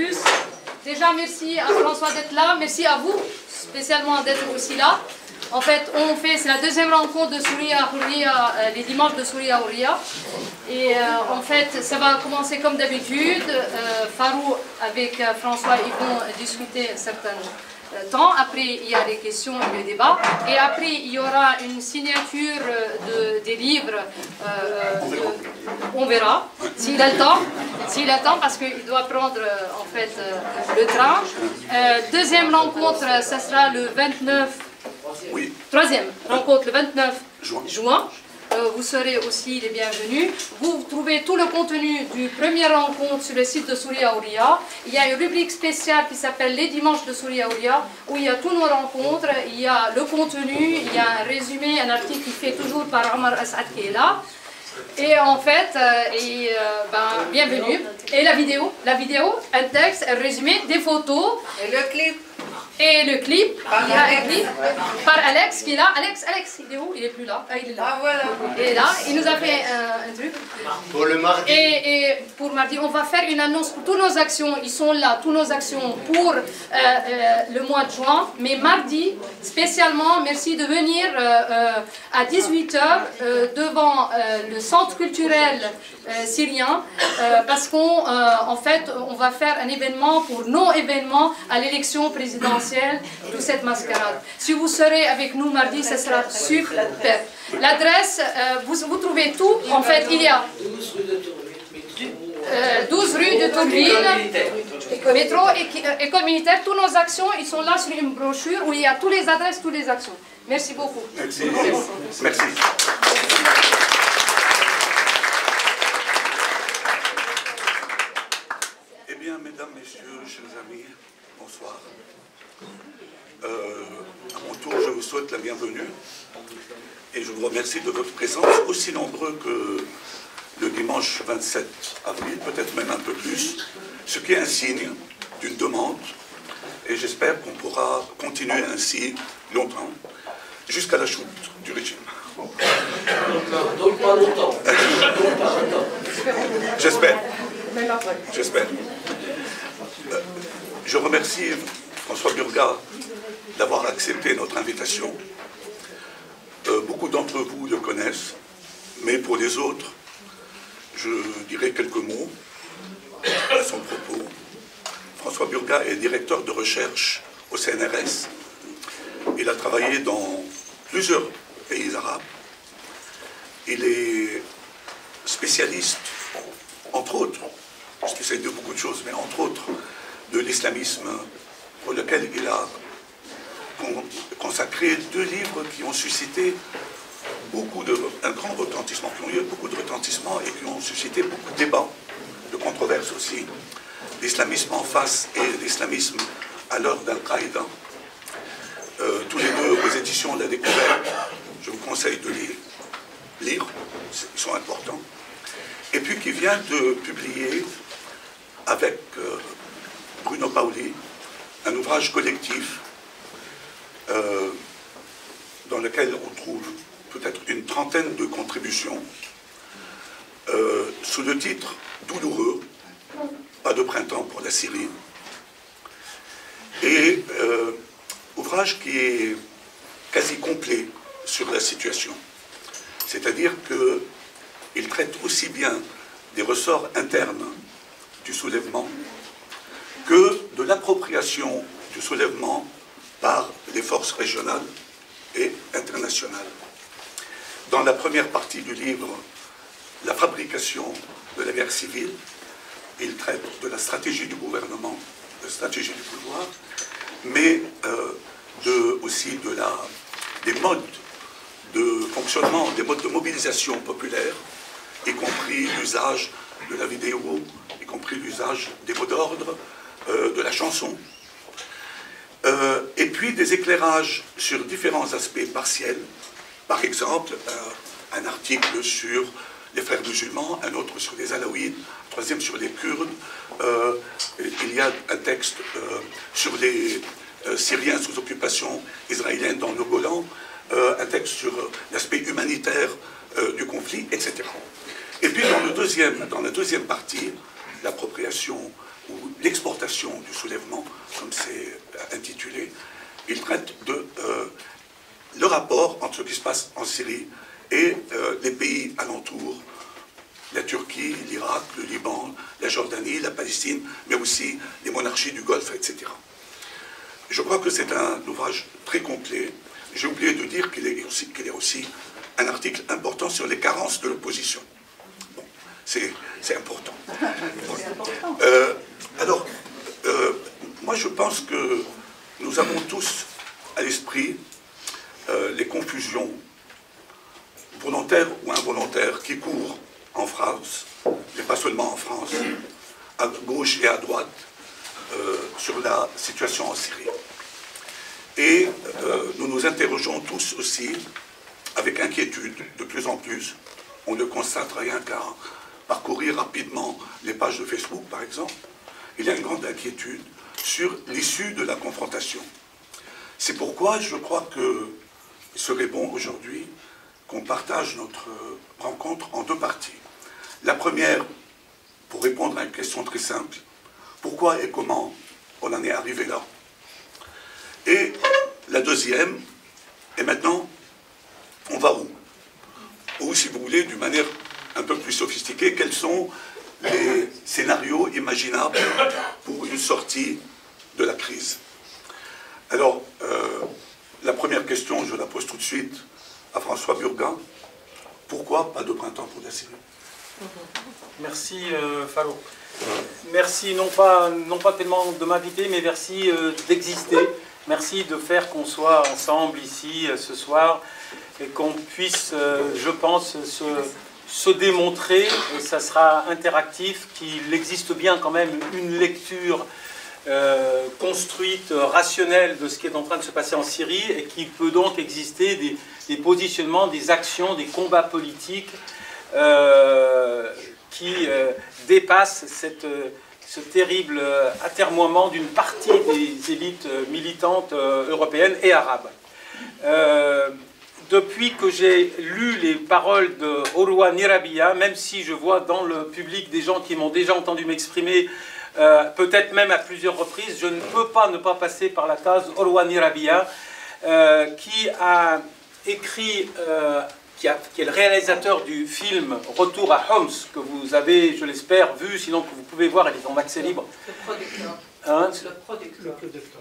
plus. Déjà, merci à François d'être là. Merci à vous, spécialement d'être aussi là. En fait, c'est la deuxième rencontre de Souria Houria, les dimanches de Souria Houria. Et en fait, ça va commencer comme d'habitude. Farou avec François, ils vont discuter certains temps. Après, il y a les questions et le débat. Et après, il y aura une signature des livres. On verra s'il a le temps. S'il a le temps, parce qu'il doit prendre en fait le train. Deuxième rencontre, ça sera le 29. Oui. Troisième rencontre le 29 juin. Vous serez aussi les bienvenus. Vous trouvez tout le contenu du première rencontre sur le site de Souria Houria. Il y a une rubrique spéciale qui s'appelle Les Dimanches de Souria Houria, où il y a toutes nos rencontres, il y a le contenu, il y a un résumé, un article qui fait toujours par Omar Assad qui est là. Et en fait, bienvenue. Et la vidéo, un texte, un résumé, des photos. Et le clip. Et le clip, il y a un clip par Alex qui est là. Alex, il est où? Il est plus là. Ah, il est là. Ah voilà. Il est là. Il nous a fait un truc. Pour le mardi. Et pour mardi, on va faire une annonce pour toutes nos actions. Ils sont là, toutes nos actions pour le mois de juin. Mais mardi, spécialement, merci de venir à 18 h devant le centre culturel syrien. Parce qu'en fait, on va faire un événement pour nos événements à l'élection présidentielle. De cette mascarade. Si vous serez avec nous mardi, ce sera super. L'adresse, vous trouvez tout. En fait, il y a 12 rue de Tourville, métro, école militaire. Toutes nos actions, ils sont là sur une brochure où il y a toutes les adresses, toutes les actions. Merci beaucoup. Merci. Merci. Eh bien, mesdames, messieurs, chers amis, bonsoir. À mon tour, je vous souhaite la bienvenue et je vous remercie de votre présence, aussi nombreux que le dimanche 27 avril, peut-être même un peu plus, ce qui est un signe d'une demande, et j'espère qu'on pourra continuer ainsi longtemps, jusqu'à la chute du régime. Donc pas longtemps. J'espère. Je remercie François Burga d'avoir accepté notre invitation. Beaucoup d'entre vous le connaissent, mais pour les autres, je dirai quelques mots à son propos. François Burga est directeur de recherche au CNRS. Il a travaillé dans plusieurs pays arabes. Il est spécialiste, entre autres, spécialiste de beaucoup de choses, mais entre autres, de l'islamisme, pour lequel il a consacré 2 livres qui ont suscité un grand retentissement, qui ont eu beaucoup de retentissement et qui ont suscité beaucoup de débats, de controverses aussi. L'islamisme en face et l'islamisme à l'heure d'Al-Qaïda. Tous les deux aux éditions de la Découverte. Je vous conseille de les lire, ils sont importants. Et puis qui vient de publier avec Bruno Paoli un ouvrage collectif dans lequel on trouve peut-être une trentaine de contributions sous le titre « Douloureux, pas de printemps pour la Syrie ». Et ouvrage qui est quasi complet sur la situation. C'est-à-dire qu'il traite aussi bien des ressorts internes du soulèvement que de l'appropriation du soulèvement par les forces régionales et internationales. Dans la première partie du livre, la fabrication de la guerre civile, il traite de la stratégie du gouvernement, de la stratégie du pouvoir, mais aussi des modes de fonctionnement, des modes de mobilisation populaire, y compris l'usage de la vidéo, y compris l'usage des mots d'ordre, de la chanson, et puis des éclairages sur différents aspects partiels. Par exemple, un article sur les frères musulmans, un autre sur les alaouites, un troisième sur les Kurdes. Il y a un texte sur les Syriens sous occupation israélienne dans le Golan, un texte sur l'aspect humanitaire du conflit, etc. Et puis dans la deuxième partie, l'appropriation ou l'exportation du soulèvement, comme c'est intitulé. Il traite de le rapport entre ce qui se passe en Syrie et les pays alentours, la Turquie, l'Irak, le Liban, la Jordanie, la Palestine, mais aussi les monarchies du Golfe, etc. Je crois que c'est un ouvrage très complet. J'ai oublié de dire qu'il y a aussi un article important sur les carences de l'opposition. Bon, c'est important. Alors, moi je pense que nous avons tous à l'esprit les confusions volontaires ou involontaires qui courent en France, mais pas seulement en France, à gauche et à droite, sur la situation en Syrie. Et nous nous interrogeons tous aussi, avec inquiétude, de plus en plus. On ne constate rien qu'à parcourir rapidement les pages de Facebook, par exemple. Il y a une grande inquiétude sur l'issue de la confrontation. C'est pourquoi je crois qu'il serait bon aujourd'hui qu'on partage notre rencontre en deux parties. La première, pour répondre à une question très simple, pourquoi et comment on en est arrivé là? Et la deuxième, et maintenant, on va où? Ou, si vous voulez, d'une manière un peu plus sophistiquée, quels sont les scénarios imaginables pour une sortie de la crise? Alors, la première question, je la pose tout de suite à François Burgat. Pourquoi pas de printemps pour la Syrie? Merci Fallot. Merci non pas tellement de m'inviter, mais merci d'exister. Merci de faire qu'on soit ensemble ici ce soir et qu'on puisse, je pense, se démontrer, et ça sera interactif, qu'il existe bien quand même une lecture construite, rationnelle de ce qui est en train de se passer en Syrie, et qu'il peut donc exister des positionnements, des actions, des combats politiques qui dépassent ce terrible atermoiement d'une partie des élites militantes européennes et arabes. Depuis que j'ai lu les paroles de Orwa Nirabiya, même si je vois dans le public des gens qui m'ont déjà entendu m'exprimer, peut-être même à plusieurs reprises, je ne peux pas ne pas passer par la case Orwa Nirabiya, qui a écrit, qui est le réalisateur du film Retour à Homs, que vous avez, je l'espère, vu, sinon que vous pouvez voir, il est en accès libre. Le producteur. Hein?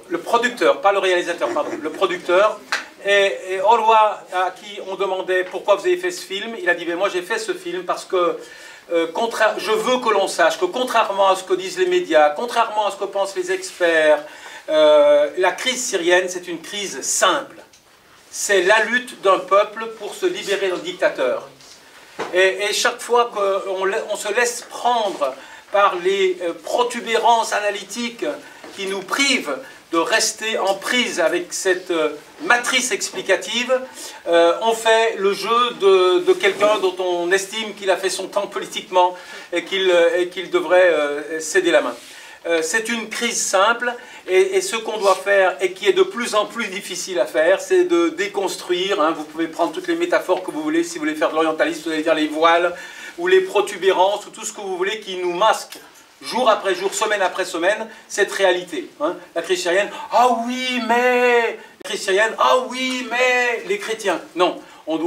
Le producteur, pas le réalisateur, pardon, le producteur. Et Orwa, à qui on demandait pourquoi vous avez fait ce film, il a dit, mais moi j'ai fait ce film parce que je veux que l'on sache que contrairement à ce que disent les médias, contrairement à ce que pensent les experts, la crise syrienne, c'est une crise simple. C'est la lutte d'un peuple pour se libérer d'un dictateur. Et chaque fois qu'on se laisse prendre par les protubérances analytiques qui nous privent de rester en prise avec cette matrice explicative, on fait le jeu de quelqu'un dont on estime qu'il a fait son temps politiquement et qu'il devrait céder la main. C'est une crise simple, et ce qu'on doit faire, et qui est de plus en plus difficile à faire, c'est de déconstruire, hein, vous pouvez prendre toutes les métaphores que vous voulez, si vous voulez faire de l'orientalisme, vous allez dire les voiles, ou les protubérances, ou tout ce que vous voulez qui nous masque jour après jour, semaine après semaine, cette réalité. Hein. La crise syrienne, ah oui, mais... La crise syrienne, ah oui, mais... Les chrétiens. Non, on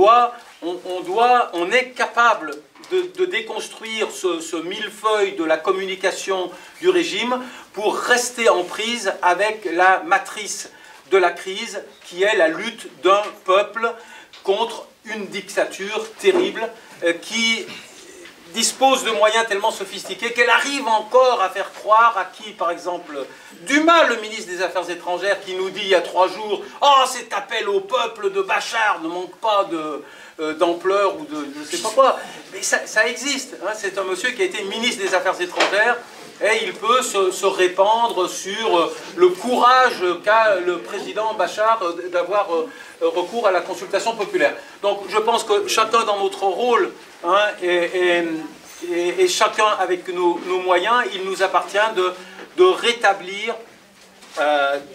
est capable de déconstruire ce millefeuille de la communication du régime pour rester en prise avec la matrice de la crise, qui est la lutte d'un peuple contre une dictature terrible qui dispose de moyens tellement sophistiqués qu'elle arrive encore à faire croire à qui, par exemple, Dumas, le ministre des Affaires étrangères, qui nous dit il y a 3 jours « Oh, cet appel au peuple de Bachar ne manque pas d'ampleur ou de je ne sais pas quoi ». Mais ça existe. Hein. C'est un monsieur qui a été ministre des Affaires étrangères et il peut se répandre sur le courage qu'a le président Bachar d'avoir recours à la consultation populaire. Donc je pense que chacun dans notre rôle, hein, et chacun avec nos moyens, il nous appartient de rétablir,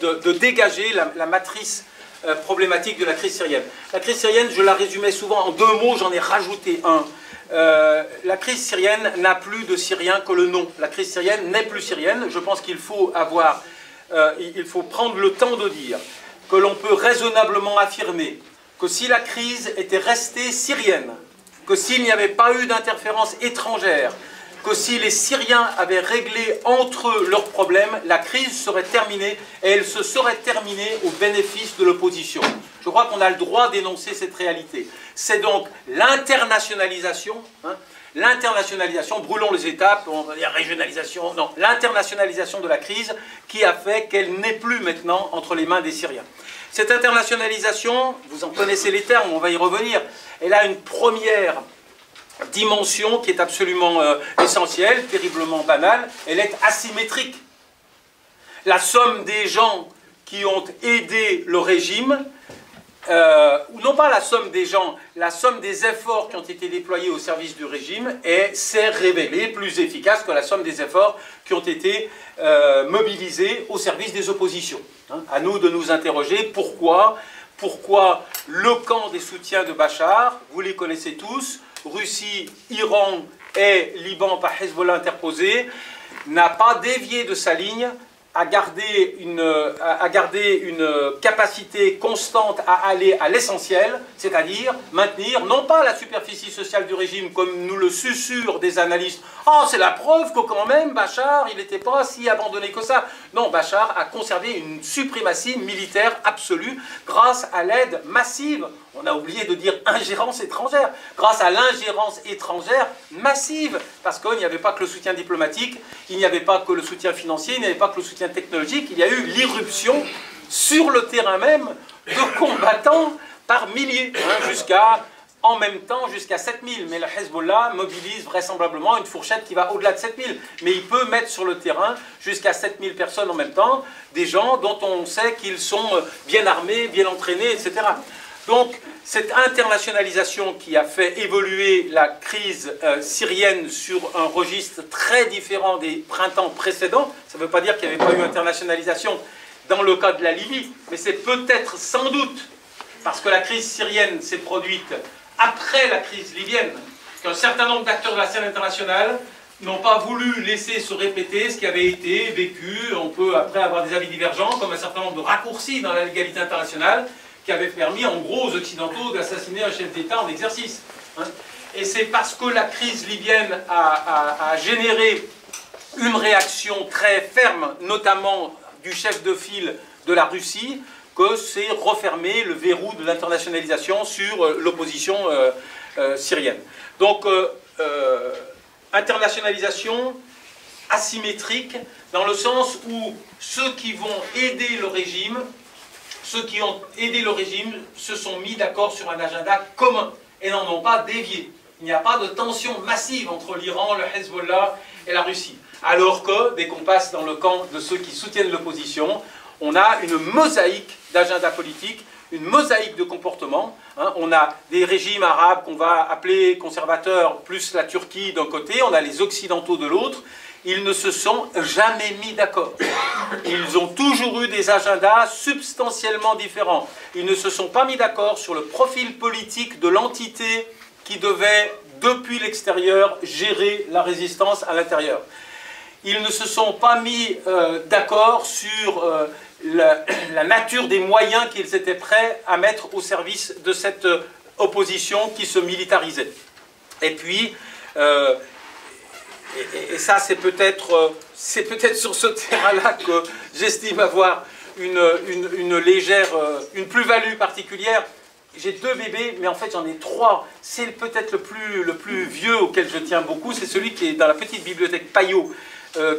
de dégager la matrice problématique de la crise syrienne. La crise syrienne, je la résumais souvent en 2 mots, j'en ai rajouté un. la crise syrienne n'a plus de syrien que le nom. La crise syrienne n'est plus syrienne. Je pense qu'il faut il faut prendre le temps de dire que l'on peut raisonnablement affirmer que si la crise était restée syrienne, que s'il n'y avait pas eu d'interférence étrangère, que si les Syriens avaient réglé entre eux leurs problèmes, la crise serait terminée et elle se serait terminée au bénéfice de l'opposition. Je crois qu'on a le droit d'énoncer cette réalité. C'est donc l'internationalisation, brûlons les étapes, on va dire régionalisation, non, l'internationalisation de la crise qui a fait qu'elle n'est plus maintenant entre les mains des Syriens. Cette internationalisation, vous en connaissez les termes, on va y revenir, elle a une première dimension qui est absolument essentielle, terriblement banale, elle est asymétrique. La somme des gens qui ont aidé le régime, ou non pas la somme des gens, la somme des efforts qui ont été déployés au service du régime s'est révélée plus efficace que la somme des efforts qui ont été mobilisés au service des oppositions. À nous de nous interroger pourquoi le camp des soutiens de Bachar, vous les connaissez tous, Russie, Iran et Liban par Hezbollah interposé, n'a pas dévié de sa ligne à garder une capacité constante à aller à l'essentiel, c'est-à-dire maintenir, non pas la superficie sociale du régime comme nous le susurrent des analystes, « Oh, c'est la preuve que quand même, Bachar, il n'était pas si abandonné que ça ». Non, Bachar a conservé une suprématie militaire absolue grâce à l'aide massive, on a oublié de dire ingérence étrangère, grâce à l'ingérence étrangère massive, parce qu'il n'y avait pas que le soutien diplomatique, il n'y avait pas que le soutien financier, il n'y avait pas que le soutien technologique, il y a eu l'irruption sur le terrain même de combattants par milliers, en même temps jusqu'à 7000. Mais le Hezbollah mobilise vraisemblablement une fourchette qui va au-delà de 7000. Mais il peut mettre sur le terrain jusqu'à 7000 personnes en même temps, des gens dont on sait qu'ils sont bien armés, bien entraînés, etc. Donc, cette internationalisation qui a fait évoluer la crise syrienne sur un registre très différent des printemps précédents, ça ne veut pas dire qu'il n'y avait pas eu internationalisation dans le cas de la Libye, mais c'est peut-être sans doute parce que la crise syrienne s'est produite après la crise libyenne, qu'un certain nombre d'acteurs de la scène internationale n'ont pas voulu laisser se répéter ce qui avait été vécu. On peut après avoir des avis divergents, comme un certain nombre de raccourcis dans la légalité internationale, qui avait permis en gros aux Occidentaux d'assassiner un chef d'État en exercice. Et c'est parce que la crise libyenne a généré une réaction très ferme, notamment du chef de file de la Russie, que c'est refermé le verrou de l'internationalisation sur l'opposition syrienne. Donc, internationalisation asymétrique, dans le sens où ceux qui vont aider le régime, ceux qui ont aidé le régime se sont mis d'accord sur un agenda commun et n'en ont pas dévié. Il n'y a pas de tension massive entre l'Iran, le Hezbollah et la Russie. Alors que, dès qu'on passe dans le camp de ceux qui soutiennent l'opposition, on a une mosaïque d'agenda politique, une mosaïque de comportements. On a des régimes arabes qu'on va appeler conservateurs, plus la Turquie d'un côté, on a les Occidentaux de l'autre. Ils ne se sont jamais mis d'accord. Ils ont toujours eu des agendas substantiellement différents. Ils ne se sont pas mis d'accord sur le profil politique de l'entité qui devait, depuis l'extérieur, gérer la résistance à l'intérieur. Ils ne se sont pas mis d'accord sur la nature des moyens qu'ils étaient prêts à mettre au service de cette opposition qui se militarisait. Et puis, et ça c'est peut-être sur ce terrain-là que j'estime avoir une légère, une plus-value particulière. J'ai 2 bébés, mais en fait j'en ai 3. C'est peut-être le plus vieux auquel je tiens beaucoup, c'est celui qui est dans la petite bibliothèque Payot,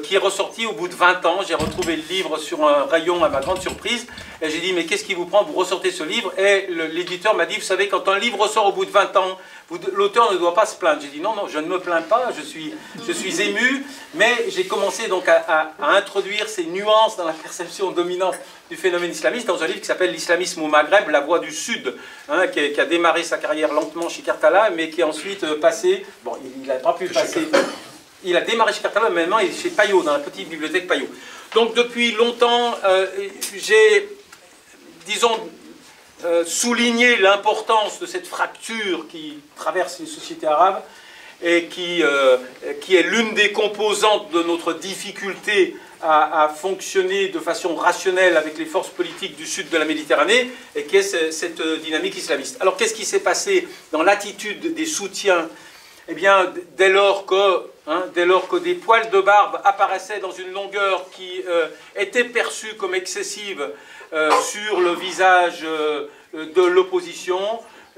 qui est ressorti au bout de 20 ans. J'ai retrouvé le livre sur un rayon à ma grande surprise. Et j'ai dit, mais qu'est-ce qui vous prend, vous ressortez ce livre? Et l'éditeur m'a dit, vous savez, quand un livre sort au bout de 20 ans, l'auteur ne doit pas se plaindre. J'ai dit, non, non, je ne me plains pas, je suis ému. Mais j'ai commencé donc à introduire ces nuances dans la perception dominante du phénomène islamiste dans un livre qui s'appelle L'islamisme au Maghreb, la voie du Sud, qui a démarré sa carrière lentement chez Kartala, mais qui est ensuite passé, bon, il n'a pas pu passer... Il a démarré chez Kartala, mais maintenant il est chez Payot, dans la petite bibliothèque Payot. Donc depuis longtemps, j'ai, disons, souligné l'importance de cette fracture qui traverse les sociétés arabes. et qui est l'une des composantes de notre difficulté à fonctionner de façon rationnelle avec les forces politiques du sud de la Méditerranée, et qui est cette dynamique islamiste. Alors qu'est-ce qui s'est passé dans l'attitude des soutiens? Eh bien, dès lors que des poils de barbe apparaissaient dans une longueur qui était perçue comme excessive sur le visage de l'opposition,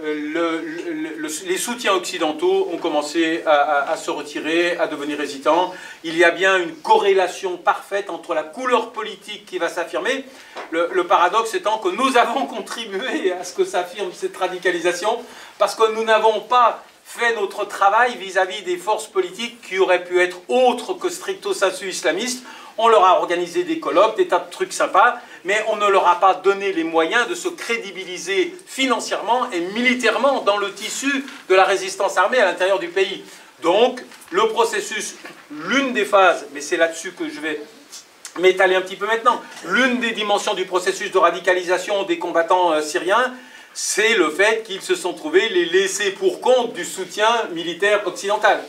les soutiens occidentaux ont commencé à se retirer, à devenir hésitants. Il y a bien une corrélation parfaite entre la couleur politique qui va s'affirmer, le paradoxe étant que nous avons contribué à ce que s'affirme cette radicalisation, parce que nous n'avons pas fait notre travail vis-à-vis des forces politiques qui auraient pu être autres que stricto sensu islamistes. On leur a organisé des colloques, des tas de trucs sympas, mais on ne leur a pas donné les moyens de se crédibiliser financièrement et militairement dans le tissu de la résistance armée à l'intérieur du pays. Donc, le processus, l'une des phases, mais c'est là-dessus que je vais m'étaler un petit peu maintenant, l'une des dimensions du processus de radicalisation des combattants syriens, c'est le fait qu'ils se sont trouvés les laissés pour compte du soutien militaire occidental.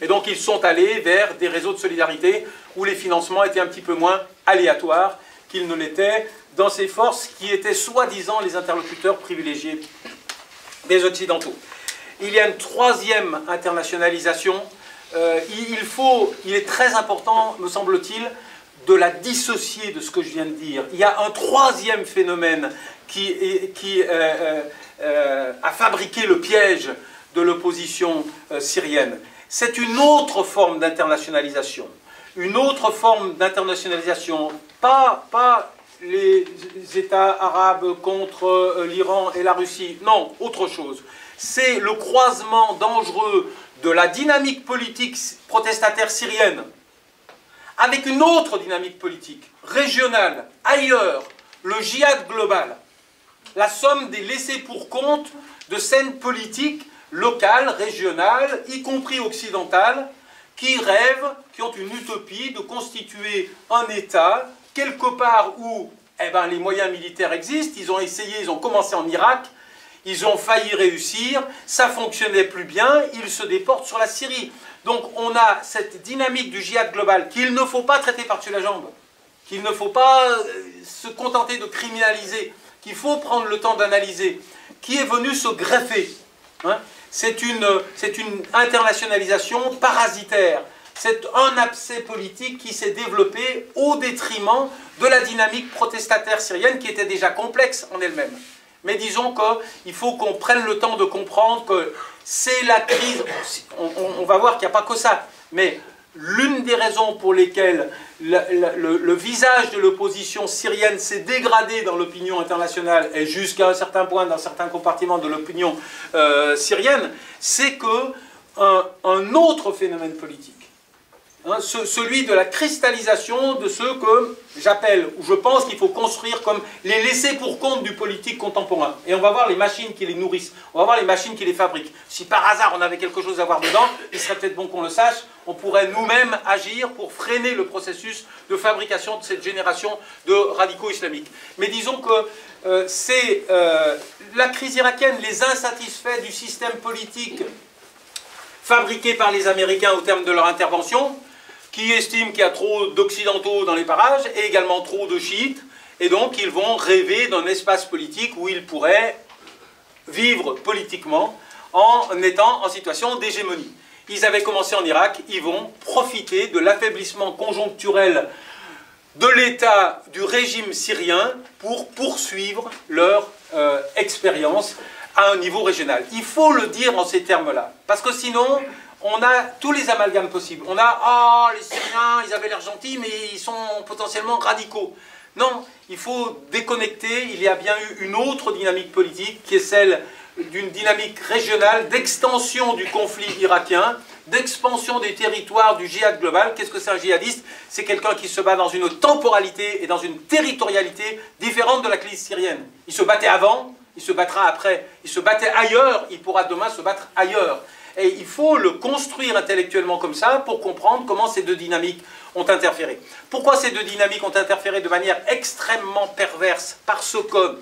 Et donc ils sont allés vers des réseaux de solidarité où les financements étaient un petit peu moins aléatoires qu'ils ne l'étaient dans ces forces qui étaient soi-disant les interlocuteurs privilégiés des Occidentaux. Il y a une troisième internationalisation. Il est très important, me semble-t-il, de la dissocier de ce que je viens de dire. Il y a un troisième phénomène qui a fabriqué le piège de l'opposition syrienne. C'est une autre forme d'internationalisation. Une autre forme d'internationalisation, pas les États arabes contre l'Iran et la Russie, non, autre chose. C'est le croisement dangereux de la dynamique politique protestataire syrienne avec une autre dynamique politique, régionale, ailleurs, le djihad global. La somme des laissés-pour-compte de scènes politiques locales, régionales, y compris occidentales, qui rêvent, qui ont une utopie de constituer un État, quelque part où les moyens militaires existent. Ils ont essayé, ils ont commencé en Irak, ils ont failli réussir, ça ne fonctionnait plus bien, ils se déportent sur la Syrie. Donc on a cette dynamique du djihad global qu'il ne faut pas traiter par-dessus la jambe, qu'il ne faut pas se contenter de criminaliser, qu'il faut prendre le temps d'analyser, qui est venu se greffer. C'est une internationalisation parasitaire. C'est un abcès politique qui s'est développé au détriment de la dynamique protestataire syrienne qui était déjà complexe en elle-même. Mais disons qu'il faut qu'on prenne le temps de comprendre que c'est la crise. On va voir qu'il n'y a pas que ça. Mais l'une des raisons pour lesquelles le visage de l'opposition syrienne s'est dégradé dans l'opinion internationale et jusqu'à un certain point dans certains compartiments de l'opinion syrienne, c'est qu'un autre phénomène politique, celui de la cristallisation de ce que j'appelle, ou je pense qu'il faut construire comme les laissés-pour-compte du politique contemporain. Et on va voir les machines qui les nourrissent, on va voir les machines qui les fabriquent. Si par hasard on avait quelque chose à voir dedans, il serait peut-être bon qu'on le sache, on pourrait nous-mêmes agir pour freiner le processus de fabrication de cette génération de radicaux islamiques. Mais disons que c'est la crise irakienne, les insatisfaits du système politique fabriqué par les Américains au terme de leur intervention, qui estiment qu'il y a trop d'occidentaux dans les parages et également trop de chiites, et donc ils vont rêver d'un espace politique où ils pourraient vivre politiquement en étant en situation d'hégémonie. Ils avaient commencé en Irak, ils vont profiter de l'affaiblissement conjoncturel de l'État, du régime syrien pour poursuivre leur expérience à un niveau régional. Il faut le dire en ces termes-là, parce que sinon on a tous les amalgames possibles. On a « les Syriens, ils avaient l'air gentils, mais ils sont potentiellement radicaux ». Non, il faut déconnecter. Il y a bien eu une autre dynamique politique qui est celle d'une dynamique régionale d'extension du conflit irakien, d'expansion des territoires du djihad global. Qu'est-ce que c'est un djihadiste? C'est quelqu'un qui se bat dans une temporalité et dans une territorialité différente de la crise syrienne. Il se battait avant, il se battra après. Il se battait ailleurs, il pourra demain se battre ailleurs. Et il faut le construire intellectuellement comme ça pour comprendre comment ces deux dynamiques ont interféré. Pourquoi ces deux dynamiques ont interféré de manière extrêmement perverse? Parce que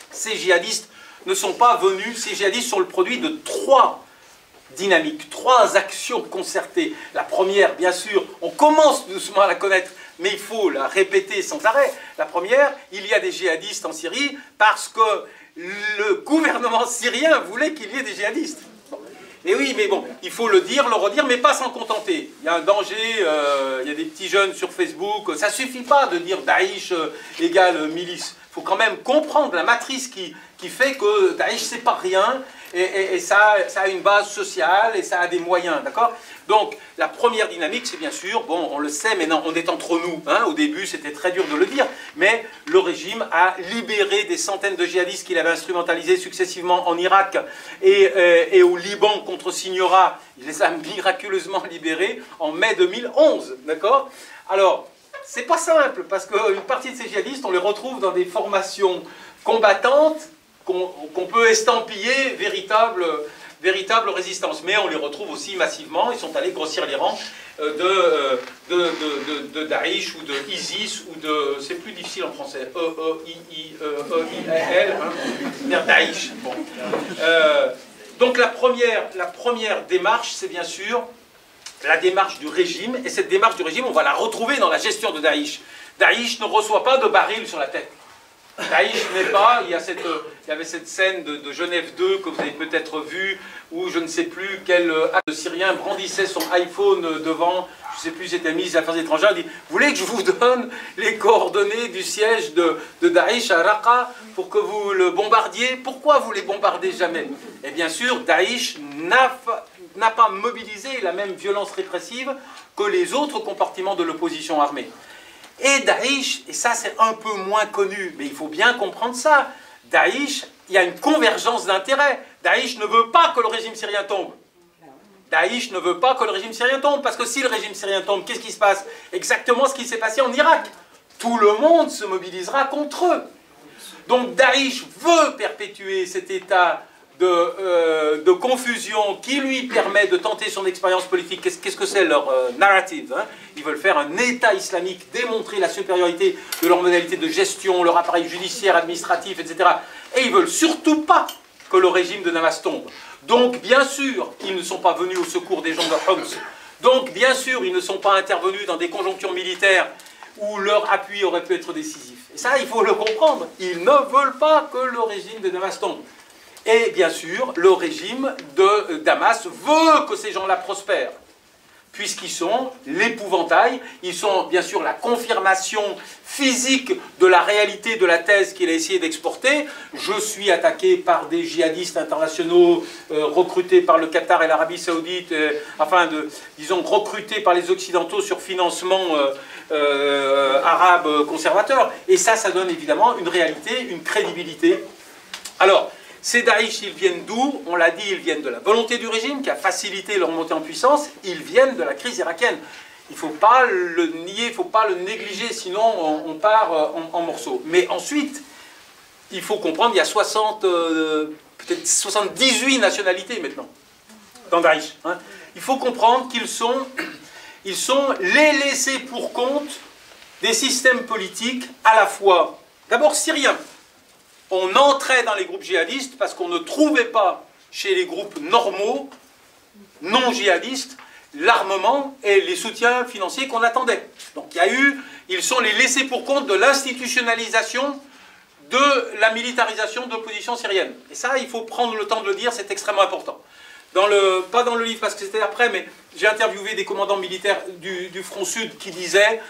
ces djihadistes ne sont pas venus, ces djihadistes sont le produit de trois dynamiques, 3 actions concertées. La première, bien sûr, on commence doucement à la connaître, mais il faut la répéter sans arrêt. La première, il y a des djihadistes en Syrie parce que le gouvernement syrien voulait qu'il y ait des djihadistes. Et oui, mais bon, il faut le dire, le redire, mais pas s'en contenter. Il y a un danger, il y a des petits jeunes sur Facebook, ça ne suffit pas de dire Daesh égale milice. Il faut quand même comprendre la matrice qui fait que Daesh, c'est pas rien, et ça a une base sociale, et ça a des moyens, d'accord? Donc, la première dynamique, c'est bien sûr, bon, on le sait, mais non, on est entre nous, hein, au début, c'était très dur de le dire, mais le régime a libéré des centaines de djihadistes qu'il avait instrumentalisés successivement en Irak et au Liban contre Signora. Il les a miraculeusement libérés en mai 2011, d'accord? Alors, c'est pas simple, parce qu'une partie de ces djihadistes, on les retrouve dans des formations combattantes qu'on peut estampiller véritable résistance. Mais on les retrouve aussi massivement, ils sont allés grossir les rangs de Daesh ou de ISIS ou de... c'est plus difficile en français, E-I-I-E-I-L, hein, Daesh. Bon. Donc la première démarche, c'est bien sûr la démarche du régime, et cette démarche du régime, on va la retrouver dans la gestion de Daesh. Daesh ne reçoit pas de baril sur la tête. Daesh n'est pas, il y avait cette scène de Genève 2 que vous avez peut-être vue, où je ne sais plus quel Syrien brandissait son iPhone devant, je ne sais plus, c'était ministre des Affaires étrangères, il dit « Vous voulez que je vous donne les coordonnées du siège de Daesh à Raqqa pour que vous le bombardiez? Pourquoi vous les bombardez jamais ?» Et bien sûr, Daesh n'a pas mobilisé la même violence répressive que les autres compartiments de l'opposition armée. Et Daesh, et ça c'est un peu moins connu, mais il faut bien comprendre ça, Daesh, il y a une convergence d'intérêts. Daesh ne veut pas que le régime syrien tombe. Daesh ne veut pas que le régime syrien tombe, parce que si le régime syrien tombe, qu'est-ce qui se passe? Exactement ce qui s'est passé en Irak. Tout le monde se mobilisera contre eux. Donc Daesh veut perpétuer cet état de confusion qui lui permet de tenter son expérience politique. Qu'est-ce que c'est leur narrative, hein? Ils veulent faire un État islamique, démontrer la supériorité de leur modalité de gestion, leur appareil judiciaire, administratif, etc. Et ils veulent surtout pas que le régime de Damas tombe. Donc bien sûr, ils ne sont pas venus au secours des gens de Homs. Donc bien sûr, ils ne sont pas intervenus dans des conjonctures militaires où leur appui aurait pu être décisif. Et ça, il faut le comprendre. Ils ne veulent pas que le régime de Damas tombe. Et bien sûr, le régime de Damas veut que ces gens-là prospèrent, puisqu'ils sont l'épouvantail, ils sont bien sûr la confirmation physique de la réalité de la thèse qu'il a essayé d'exporter. Je suis attaqué par des djihadistes internationaux recrutés par le Qatar et l'Arabie Saoudite, disons recrutés par les Occidentaux sur financement arabe conservateur. Et ça donne évidemment une réalité, une crédibilité. Alors, ces Daesh, ils viennent d'où? On l'a dit, ils viennent de la volonté du régime qui a facilité leur montée en puissance. Ils viennent de la crise irakienne. Il ne faut pas le nier, il ne faut pas le négliger, sinon on part en morceaux. Mais ensuite, il faut comprendre, il y a peut-être 78 nationalités maintenant dans Daesh. Hein. Il faut comprendre qu'ils sont les laissés pour compte des systèmes politiques à la fois, d'abord syriens. On entrait dans les groupes djihadistes parce qu'on ne trouvait pas chez les groupes normaux, non djihadistes, l'armement et les soutiens financiers qu'on attendait. Donc ils sont les laissés pour compte de l'institutionnalisation de la militarisation de l'opposition syrienne. Et ça, il faut prendre le temps de le dire, c'est extrêmement important. Pas dans le livre parce que c'était après, mais j'ai interviewé des commandants militaires du front sud qui disaient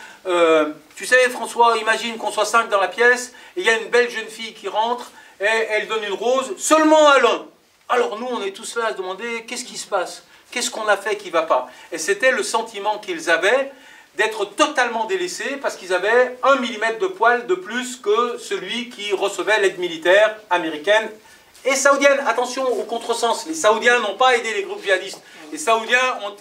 tu sais François, imagine qu'on soit 5 dans la pièce et il y a une belle jeune fille qui rentre et elle donne une rose seulement à l'un. Alors nous on est tous là à se demander qu'est-ce qui se passe, qu'est-ce qu'on a fait qui ne va pas. Et c'était le sentiment qu'ils avaient d'être totalement délaissés parce qu'ils avaient 1 millimètre de poil de plus que celui qui recevait l'aide militaire américaine et saoudienne. Attention au contresens, les Saoudiens n'ont pas aidé les groupes djihadistes. Les Saoudiens ont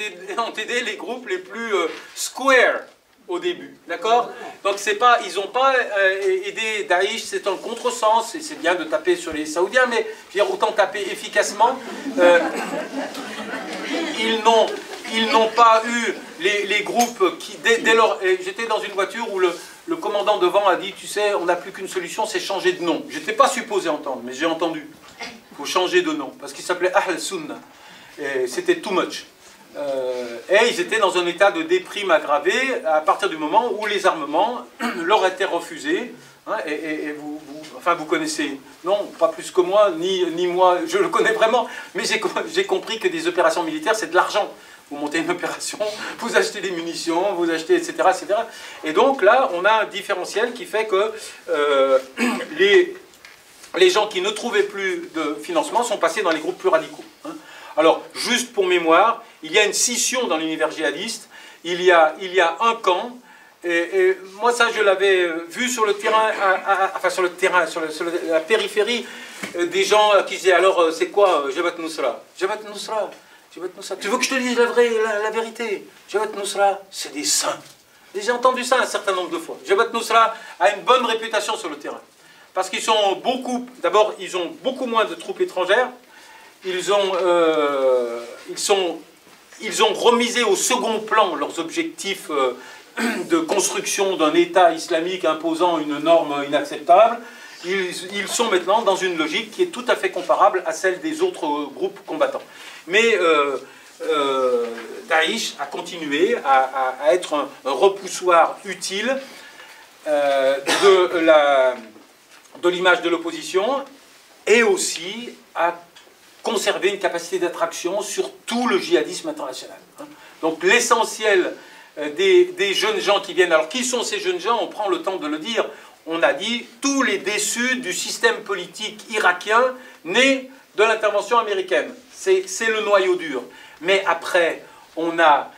aidé les groupes les plus square au début, d'accord? Donc ils n'ont pas aidé Daesh, c'est un contresens, et c'est bien de taper sur les Saoudiens, mais je veux dire, autant taper efficacement. Ils n'ont pas eu les groupes qui, dès lors, j'étais dans une voiture où le commandant devant a dit, tu sais, on n'a plus qu'une solution, c'est changer de nom. Je n'étais pas supposé entendre, mais j'ai entendu. Il faut changer de nom, parce qu'il s'appelait Ahl Sunna. C'était too much. Et ils étaient dans un état de déprime aggravé à partir du moment où les armements leur étaient refusés. Hein, et vous connaissez, non, pas plus que moi, ni moi, je le connais vraiment, mais j'ai compris que des opérations militaires, c'est de l'argent. Vous montez une opération, vous achetez des munitions, vous achetez, etc., etc. Et donc là, on a un différentiel qui fait que les gens qui ne trouvaient plus de financement sont passés dans les groupes plus radicaux. Hein. Alors, juste pour mémoire, il y a une scission dans l'univers djihadiste, il y a un camp. Et moi, ça, je l'avais vu sur le terrain, sur la périphérie, des gens qui disaient, alors, c'est quoi Jabhat Nusra? Jabhat Nusra, tu veux que je te dise la vérité? Jabhat Nusra, c'est des saints. J'ai entendu ça un certain nombre de fois. Jabhat Nusra a une bonne réputation sur le terrain. Parce qu'ils sont beaucoup, d'abord, ils ont beaucoup moins de troupes étrangères. Ils ont remisé au second plan leurs objectifs de construction d'un État islamique imposant une norme inacceptable. Ils sont maintenant dans une logique qui est tout à fait comparable à celle des autres groupes combattants. Mais Daesh a continué à être un repoussoir utile de l'image de l'opposition et aussi à conserver une capacité d'attraction sur tout le djihadisme international. Donc l'essentiel des jeunes gens qui viennent. Alors qui sont ces jeunes gens? On prend le temps de le dire. On a dit tous les déçus du système politique irakien né de l'intervention américaine. C'est le noyau dur. Mais après, on a,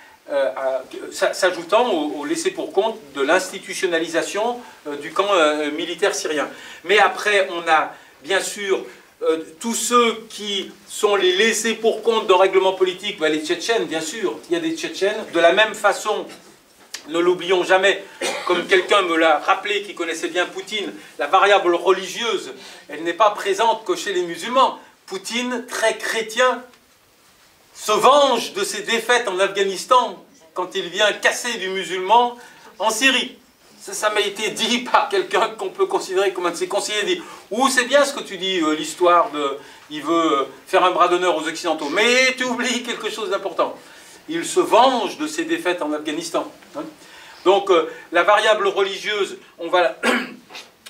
s'ajoutant au laissé-pour-compte de l'institutionnalisation du camp militaire syrien. Mais après, on a bien sûr tous ceux qui sont les laissés-pour-compte de règlement politique, les Tchétchènes, bien sûr, il y a des Tchétchènes. De la même façon, ne l'oublions jamais, comme quelqu'un me l'a rappelé, qui connaissait bien Poutine, la variable religieuse, elle n'est pas présente que chez les musulmans. Poutine, très chrétien, se venge de ses défaites en Afghanistan quand il vient casser du musulman en Syrie. Ça m'a été dit par quelqu'un qu'on peut considérer comme un de ses conseillers. Il dit, c'est bien ce que tu dis, l'histoire de... Il veut faire un bras d'honneur aux Occidentaux. Mais tu oublies quelque chose d'important. Il se venge de ses défaites en Afghanistan. Hein. Donc, la variable religieuse, on va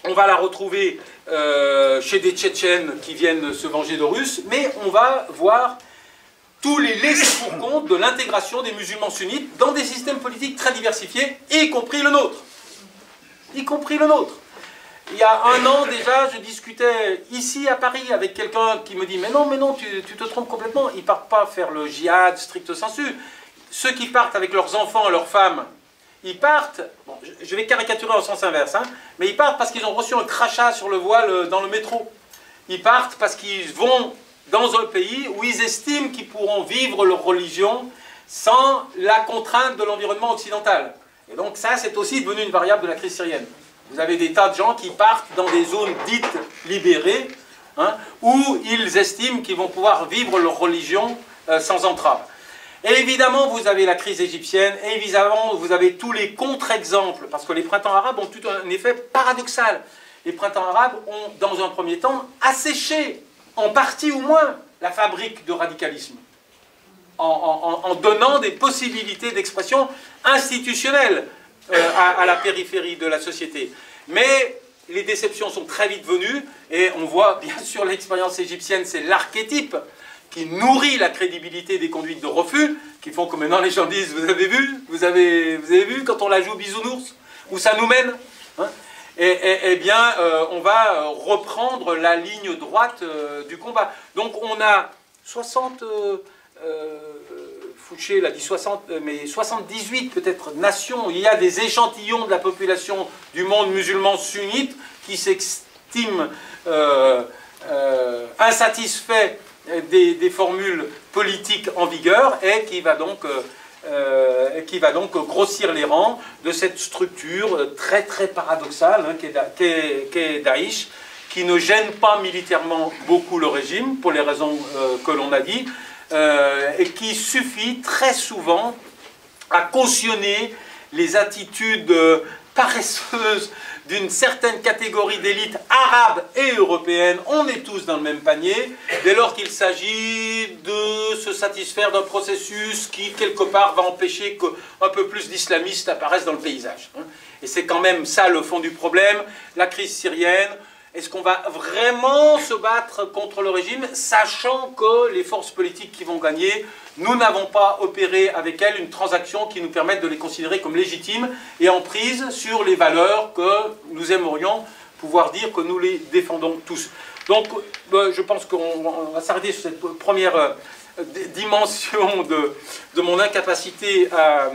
la retrouver chez des Tchétchènes qui viennent se venger de Russes, mais on va voir tous les laissés-pour-compte de l'intégration des musulmans sunnites dans des systèmes politiques très diversifiés, y compris le nôtre. Y compris le nôtre. Il y a un an déjà, je discutais ici à Paris avec quelqu'un qui me dit « Mais non, tu te trompes complètement, ils ne partent pas faire le djihad stricto sensu. Ceux qui partent avec leurs enfants et leurs femmes, ils partent, bon, je vais caricaturer en sens inverse, hein, mais ils partent parce qu'ils ont reçu un crachat sur le voile dans le métro. Ils partent parce qu'ils vont dans un pays où ils estiment qu'ils pourront vivre leur religion sans la contrainte de l'environnement occidental. Et donc ça, c'est aussi devenu une variable de la crise syrienne. Vous avez des tas de gens qui partent dans des zones dites libérées, hein, où ils estiment qu'ils vont pouvoir vivre leur religion sans entrave. Et évidemment, vous avez la crise égyptienne, et évidemment, vous avez tous les contre-exemples, parce que les printemps arabes ont tout un effet paradoxal. Les printemps arabes ont, dans un premier temps, asséché, en partie au moins, la fabrique de radicalisme, en donnant des possibilités d'expression institutionnelle à la périphérie de la société. Mais les déceptions sont très vite venues, et on voit bien sûr l'expérience égyptienne, c'est l'archétype qui nourrit la crédibilité des conduites de refus, qui font que maintenant les gens disent « Vous avez vu quand on la joue bisounours, où ça nous mène hein ?» Eh bien, on va reprendre la ligne droite du combat. Donc on a 60... Fouché l'a dit 60, mais 78 peut-être nations, il y a des échantillons de la population du monde musulman sunnite qui s'estiment insatisfaits des formules politiques en vigueur et qui va donc grossir les rangs de cette structure très très paradoxale hein, qu'est Daesh, qui ne gêne pas militairement beaucoup le régime pour les raisons que l'on a dit, et qui suffit très souvent à cautionner les attitudes paresseuses d'une certaine catégorie d'élite arabe et européenne. On est tous dans le même panier, dès lors qu'il s'agit de se satisfaire d'un processus qui, quelque part, va empêcher qu'un peu plus d'islamistes apparaissent dans le paysage. Et c'est quand même ça le fond du problème. La crise syrienne, est-ce qu'on va vraiment se battre contre le régime, sachant que les forces politiques qui vont gagner, nous n'avons pas opéré avec elles une transaction qui nous permette de les considérer comme légitimes et en prise sur les valeurs que nous aimerions pouvoir dire que nous les défendons tous. Donc, je pense qu'on va s'arrêter sur cette première dimension de mon incapacité à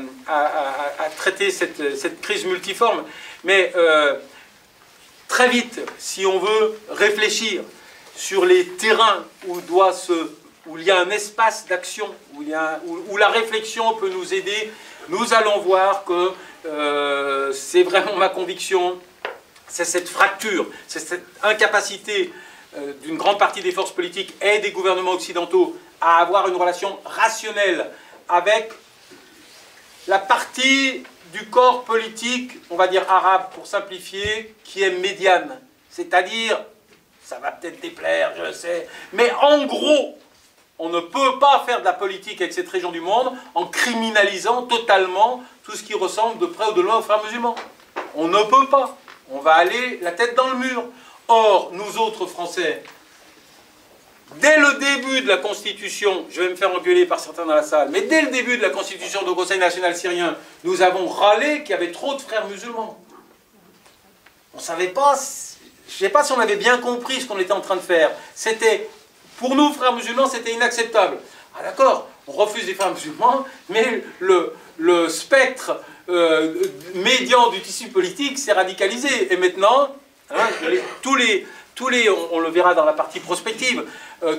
traiter cette crise multiforme. Mais très vite, si on veut réfléchir sur les terrains où il y a un espace d'action, où la réflexion peut nous aider, nous allons voir que c'est vraiment ma conviction, c'est cette fracture, c'est cette incapacité d'une grande partie des forces politiques et des gouvernements occidentaux à avoir une relation rationnelle avec la partie du corps politique, on va dire arabe pour simplifier, qui est médiane. C'est-à-dire, ça va peut-être déplaire, je sais, mais en gros, on ne peut pas faire de la politique avec cette région du monde en criminalisant totalement tout ce qui ressemble de près ou de loin aux frères musulmans. On ne peut pas. On va aller la tête dans le mur. Or, nous autres Français, dès le début de la Constitution, je vais me faire engueuler par certains dans la salle, mais dès le début de la Constitution du Conseil national syrien, nous avons râlé qu'il y avait trop de frères musulmans. On ne savait pas, je ne sais pas si on avait bien compris ce qu'on était en train de faire. C'était, pour nous, frères musulmans, c'était inacceptable. Ah d'accord, on refuse les frères musulmans, mais le spectre médian du tissu politique s'est radicalisé. Et maintenant, hein, on le verra dans la partie prospective,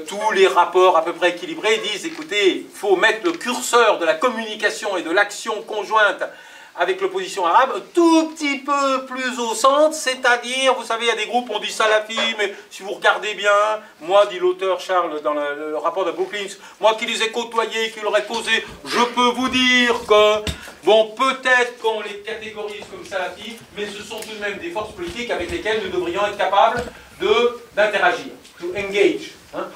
tous les rapports à peu près équilibrés disent, écoutez, il faut mettre le curseur de la communication et de l'action conjointe avec l'opposition arabe un tout petit peu plus au centre, c'est-à-dire, vous savez, il y a des groupes, on dit salafi, mais si vous regardez bien, moi, dit l'auteur Charles dans le rapport de Brookings, moi qui les ai côtoyés, qui leur ai posé, je peux vous dire que, bon, peut-être qu'on les catégorise comme salafis, mais ce sont tout de même des forces politiques avec lesquelles nous devrions être capables d'interagir, to engage. Hein.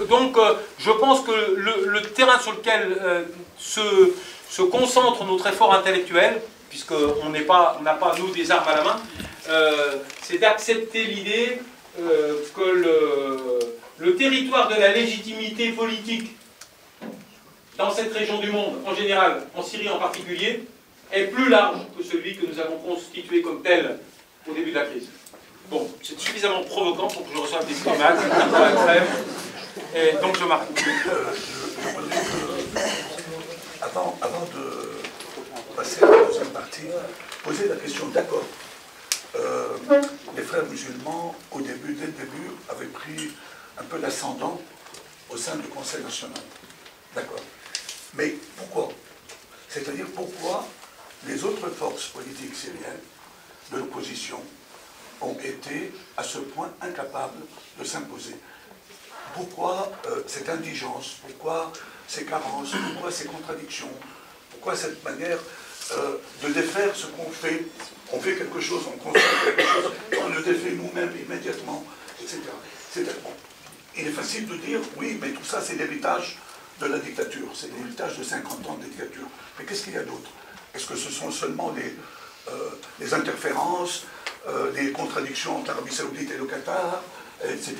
Donc, je pense que le terrain sur lequel se concentre notre effort intellectuel, puisqu'on n'a pas, nous, des armes à la main, c'est d'accepter l'idée que le territoire de la légitimité politique dans cette région du monde, en général, en Syrie en particulier, est plus large que celui que nous avons constitué comme tel au début de la crise. Bon, c'est suffisamment provoquant pour que je reçoive des primates pour la trêve, et donc je m'arrête. Avant de passer à la deuxième partie, poser la question, d'accord, les frères musulmans, dès le début, avaient pris un peu l'ascendant au sein du Conseil national. D'accord. Mais pourquoi? C'est-à-dire pourquoi les autres forces politiques syriennes de l'opposition ont été à ce point incapables de s'imposer? Pourquoi cette indigence? Pourquoi ces carences? Pourquoi ces contradictions? Pourquoi cette manière de défaire ce qu'on fait? On fait quelque chose, on construit quelque chose, on le défait nous-mêmes immédiatement, etc. Il est facile de dire, oui, mais tout ça c'est l'héritage de la dictature, c'est l'héritage de 50 ans de dictature. Mais qu'est-ce qu'il y a d'autre? Est-ce que ce sont seulement les interférences, les contradictions entre l'Arabie Saoudite et le Qatar, etc.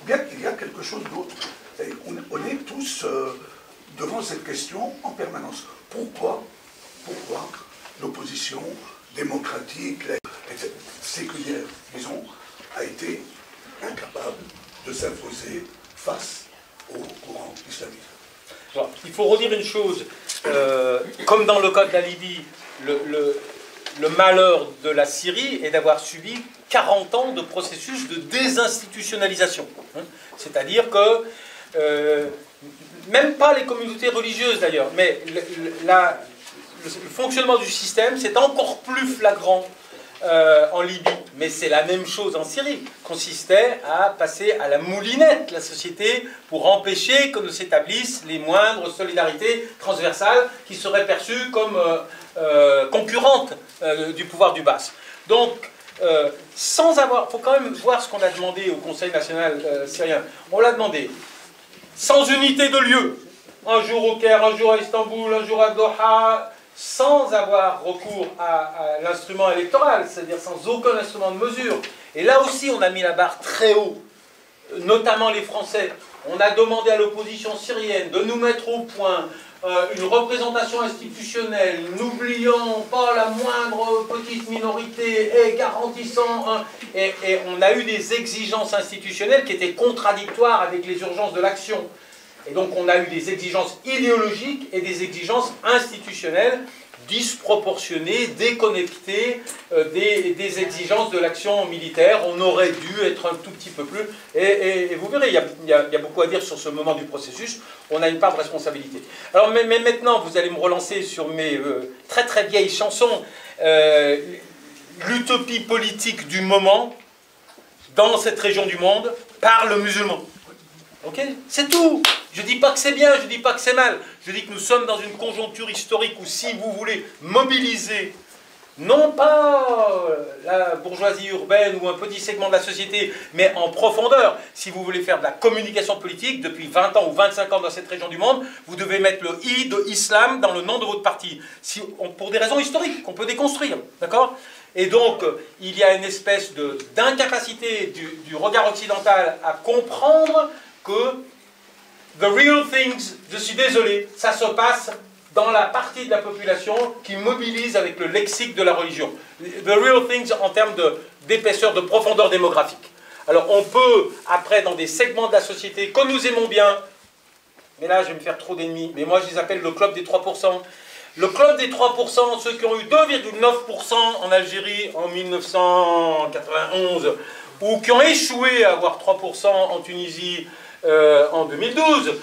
Ou bien qu'il y a quelque chose d'autre? On est tous devant cette question en permanence. Pourquoi l'opposition démocratique, séculière, disons, a été incapable de s'imposer face au courant islamique? Il faut redire une chose, comme dans le cas de la Libye, le malheur de la Syrie est d'avoir subi 40 ans de processus de désinstitutionnalisation. C'est-à-dire que, même pas les communautés religieuses d'ailleurs, mais le fonctionnement du système, c'est encore plus flagrant en Libye. Mais c'est la même chose en Syrie, consistait à passer à la moulinette la société pour empêcher que ne s'établissent les moindres solidarités transversales qui seraient perçues comme concurrentes du pouvoir du Baas. Donc, sans avoir... Il faut quand même voir ce qu'on a demandé au Conseil national syrien. On l'a demandé. sans unité de lieu. Un jour au Caire, un jour à Istanbul, un jour à Doha, sans avoir recours à l'instrument électoral, c'est-à-dire sans aucun instrument de mesure. Et là aussi, on a mis la barre très haut, notamment les Français. On a demandé à l'opposition syrienne de nous mettre au point une représentation institutionnelle, n'oubliant pas la moindre petite minorité et garantissant et on a eu des exigences institutionnelles qui étaient contradictoires avec les urgences de l'action. Et donc on a eu des exigences idéologiques et des exigences institutionnelles disproportionnées, déconnectées des exigences de l'action militaire. On aurait dû être un tout petit peu plus... Et vous verrez, il y a beaucoup à dire sur ce moment du processus. On a une part de responsabilité. Alors, mais maintenant, vous allez me relancer sur mes très très vieilles chansons. L'utopie politique du moment, dans cette région du monde, par le musulman. Ok ? C'est tout. Je ne dis pas que c'est bien, je ne dis pas que c'est mal. Je dis que nous sommes dans une conjoncture historique où si vous voulez mobiliser, non pas la bourgeoisie urbaine ou un petit segment de la société, mais en profondeur, si vous voulez faire de la communication politique, depuis 20 ans ou 25 ans dans cette région du monde, vous devez mettre le « i » de islam dans le nom de votre parti. Pour des raisons historiques qu'on peut déconstruire. D'accord ? Et donc, il y a une espèce d'incapacité du regard occidental à comprendre que the real things, je suis désolé, ça se passe dans la partie de la population qui mobilise avec le lexique de la religion. The real things en termes d'épaisseur, de profondeur démographique. Alors on peut, après, dans des segments de la société que nous aimons bien, mais là je vais me faire trop d'ennemis, mais moi je les appelle le club des 3%. Le club des 3%, ceux qui ont eu 2,9% en Algérie en 1991, ou qui ont échoué à avoir 3% en Tunisie en 2012,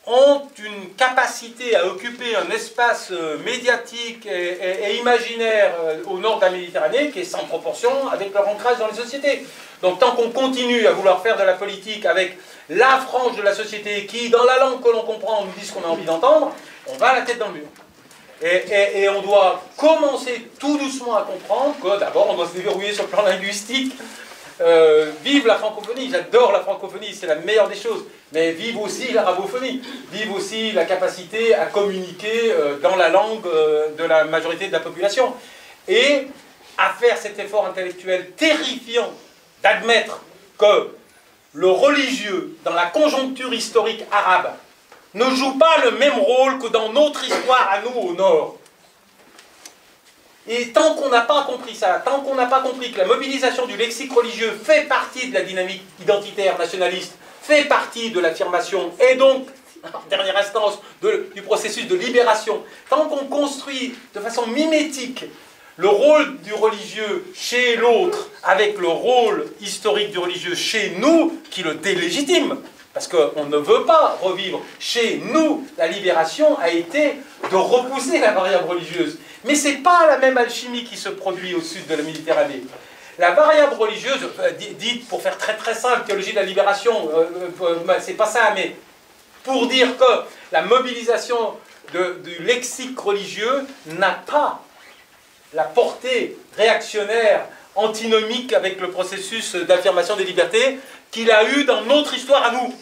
ont une capacité à occuper un espace médiatique et imaginaire au nord de la Méditerranée qui est sans proportion avec leur ancrage dans les sociétés. Donc tant qu'on continue à vouloir faire de la politique avec la frange de la société qui, dans la langue que l'on comprend, nous dit ce qu'on a envie d'entendre, on va la tête dans le mur. Et on doit commencer tout doucement à comprendre que d'abord on doit se déverrouiller sur le plan linguistique. Vive la francophonie, j'adore la francophonie, c'est la meilleure des choses, mais vive aussi l'arabophonie, vive aussi la capacité à communiquer dans la langue de la majorité de la population, et à faire cet effort intellectuel terrifiant d'admettre que le religieux, dans la conjoncture historique arabe, ne joue pas le même rôle que dans notre histoire à nous au nord. Et tant qu'on n'a pas compris ça, tant qu'on n'a pas compris que la mobilisation du lexique religieux fait partie de la dynamique identitaire nationaliste, fait partie de l'affirmation, et donc, en dernière instance, du processus de libération, tant qu'on construit de façon mimétique le rôle du religieux chez l'autre avec le rôle historique du religieux chez nous, qui le délégitime, parce qu'on ne veut pas revivre. Chez nous, la libération a été de repousser la variable religieuse. Mais ce n'est pas la même alchimie qui se produit au sud de la Méditerranée. La variable religieuse, dite pour faire très très simple, théologie de la libération, c'est pas ça, mais pour dire que la mobilisation du lexique religieux n'a pas la portée réactionnaire, antinomique avec le processus d'affirmation des libertés qu'il a eu dans notre histoire à nous.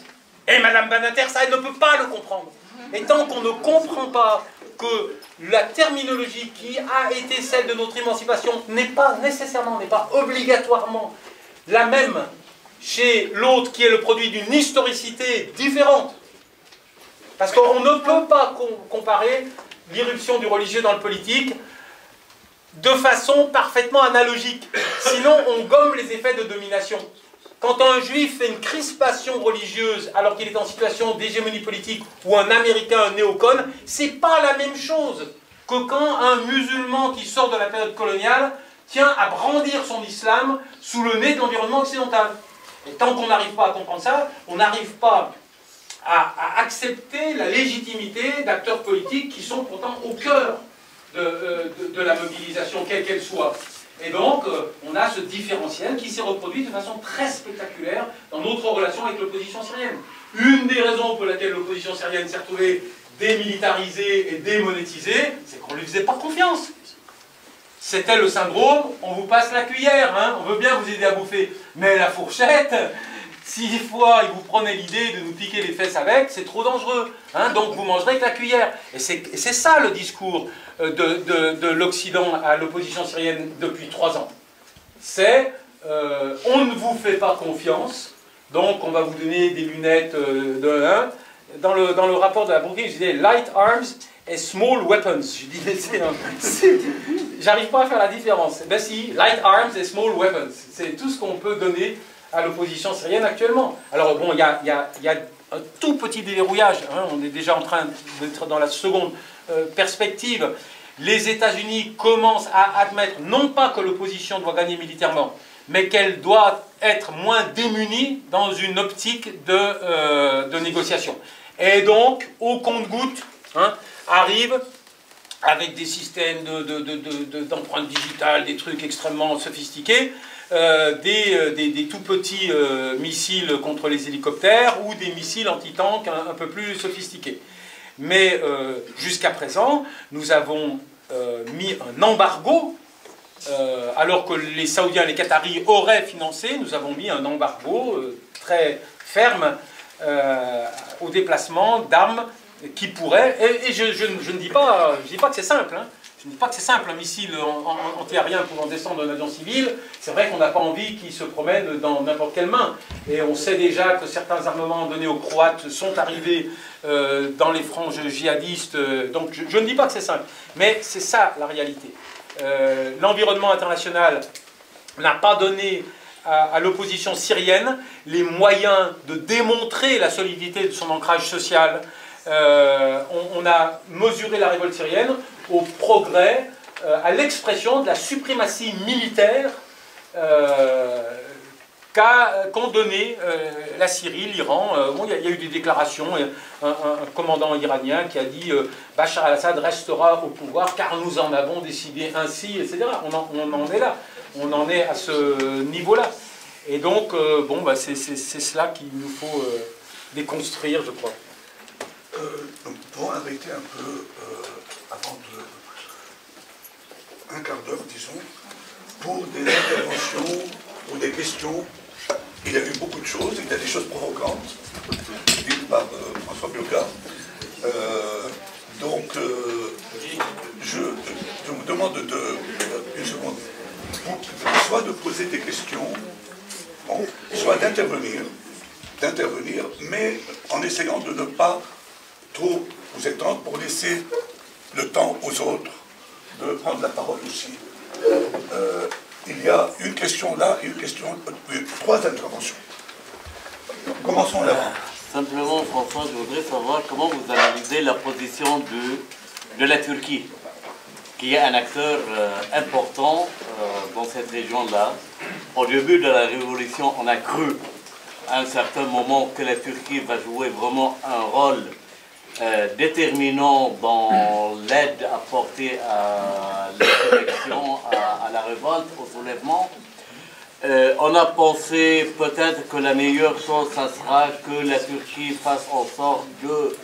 Et Madame Badinter, ça, elle ne peut pas le comprendre. Et tant qu'on ne comprend pas que la terminologie qui a été celle de notre émancipation n'est pas nécessairement, n'est pas obligatoirement la même chez l'autre qui est le produit d'une historicité différente. Parce qu'on ne peut pas comparer l'irruption du religieux dans le politique de façon parfaitement analogique. Sinon, on gomme les effets de domination. Quand un juif fait une crispation religieuse alors qu'il est en situation d'hégémonie politique ou un américain, un néocon, c'est pas la même chose que quand un musulman qui sort de la période coloniale tient à brandir son islam sous le nez de l'environnement occidental. Et tant qu'on n'arrive pas à comprendre ça, on n'arrive pas à accepter la légitimité d'acteurs politiques qui sont pourtant au cœur de la mobilisation, quelle qu'elle soit. Et donc, on a ce différentiel qui s'est reproduit de façon très spectaculaire dans notre relation avec l'opposition syrienne. Une des raisons pour laquelle l'opposition syrienne s'est retrouvée démilitarisée et démonétisée, c'est qu'on ne lui faisait pas confiance. C'était le syndrome, on vous passe la cuillère, hein, on veut bien vous aider à bouffer, mais la fourchette, Si fois vous prenez l'idée de nous piquer les fesses avec, c'est trop dangereux. Hein, donc vous mangerez avec la cuillère. Et c'est ça le discours de l'Occident à l'opposition syrienne depuis 3 ans. C'est on ne vous fait pas confiance, donc on va vous donner des lunettes de 1. Dans le rapport de la Brooklyn, je disais light arms et small weapons. Je disais, j'arrive pas à faire la différence. Ben si, light arms et small weapons. C'est tout ce qu'on peut donner à l'opposition syrienne actuellement. Alors bon, il y a un tout petit déverrouillage. Hein, on est déjà en train d'être dans la seconde perspective. Les États-Unis commencent à admettre non pas que l'opposition doit gagner militairement, mais qu'elle doit être moins démunie dans une optique de négociation. Et donc, au compte-gouttes, hein, arrive avec des systèmes d'empreintes digitales, des trucs extrêmement sophistiqués, des tout petits missiles contre les hélicoptères ou des missiles anti-tanks un peu plus sophistiqués. Mais jusqu'à présent, nous avons mis un embargo, alors que les Saoudiens et les Qataris auraient financé, nous avons mis un embargo très ferme au déplacement d'armes qui pourraient, et je ne dis pas que c'est simple, hein. Je ne dis pas que c'est simple, un missile antiaérien pouvant descendre d'un avion civil, c'est vrai qu'on n'a pas envie qu'il se promène dans n'importe quelle main. Et on sait déjà que certains armements donnés aux Croates sont arrivés dans les franges djihadistes, donc je ne dis pas que c'est simple, mais c'est ça la réalité. L'environnement international n'a pas donné à l'opposition syrienne les moyens de démontrer la solidité de son ancrage social. On a mesuré la révolte syrienne au progrès, à l'expression de la suprématie militaire qu'ont donné la Syrie, l'Iran. Bon, il y a eu des déclarations, un commandant iranien qui a dit Bachar al-Assad restera au pouvoir car nous en avons décidé ainsi, etc. On en est là, on en est à ce niveau-là. Et donc, bon, bah, c'est cela qu'il nous faut déconstruire, je crois. Pour arrêter un peu, avant un quart d'heure, disons, pour des interventions ou des questions, il y a eu beaucoup de choses, il y a des choses provocantes, dites par François Bioca. Donc, je vous demande une seconde, soit de poser des questions, bon, soit d'intervenir, mais en essayant de ne pas trop vous étendre pour laisser le temps aux autres de prendre la parole aussi. Il y a une question là et une question, 3 interventions. Commençons là. Simplement, François, je voudrais savoir comment vous analysez la position de la Turquie, qui est un acteur important dans cette région-là. Au début de la Révolution, on a cru à un certain moment que la Turquie va jouer vraiment un rôle déterminant dans l'aide apportée à l'insurrection, à la révolte, au soulèvement. On a pensé peut-être que la meilleure chose, ça sera que la Turquie fasse en sorte de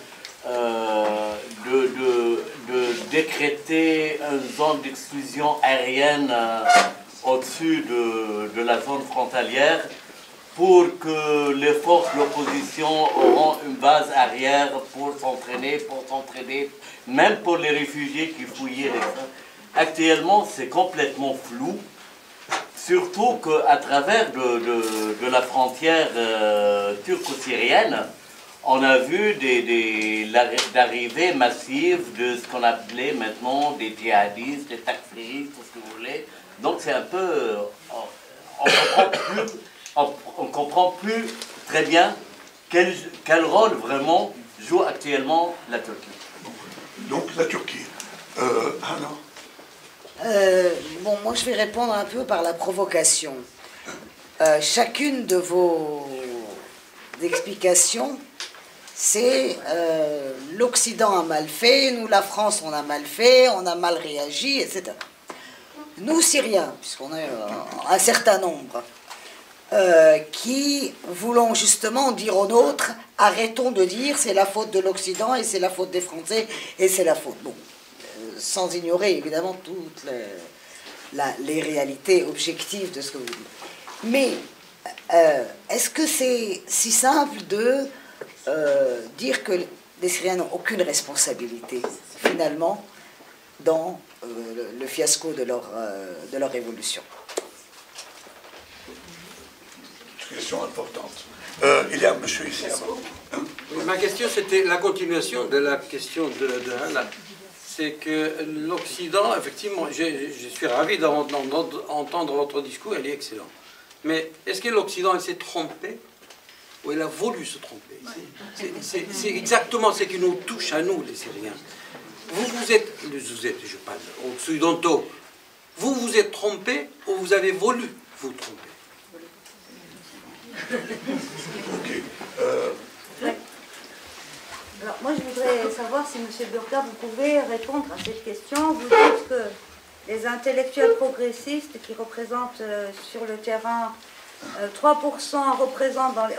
décréter une zone d'exclusion aérienne au-dessus de la zone frontalière, pour que les forces de l'opposition auront une base arrière pour s'entraîner, même pour les réfugiés qui fouillaient les zones. Actuellement, c'est complètement flou, surtout qu'à travers de la frontière turco-syrienne, on a vu l'arrivée massive de ce qu'on appelait maintenant des djihadistes, des takfiristes, tout ce que vous voulez. Donc c'est un peu... On ne comprend plus très bien quel rôle vraiment joue actuellement la Turquie. Donc la Turquie. Anna. Bon, moi je vais répondre un peu par la provocation. Chacune de vos explications, c'est l'Occident a mal fait, nous la France on a mal fait, on a mal réagi, etc. Nous Syriens, puisqu'on est un certain nombre, qui voulons justement dire aux nôtres, arrêtons de dire c'est la faute de l'Occident et c'est la faute des Français et c'est la faute. Bon, sans ignorer évidemment toutes les réalités objectives de ce que vous dites. Mais est-ce que c'est si simple de dire que les Syriens n'ont aucune responsabilité, finalement, dans le fiasco de leur révolution? Question importante. Il y a un monsieur ici avant. Hein? Ma question, c'était la continuation de la question de Hanna. C'est que l'Occident, effectivement, je suis ravi d'entendre votre discours, il est excellent. Mais est-ce que l'Occident s'est trompé ou il a voulu se tromper? C'est exactement ce qui nous touche à nous, les Syriens. Vous êtes, je parle occidentaux, vous vous êtes trompé ou vous avez voulu vous tromper? Alors, moi, je voudrais savoir si, M. Burqa, vous pouvez répondre à cette question. Vous dites que les intellectuels progressistes qui représentent sur le terrain 3%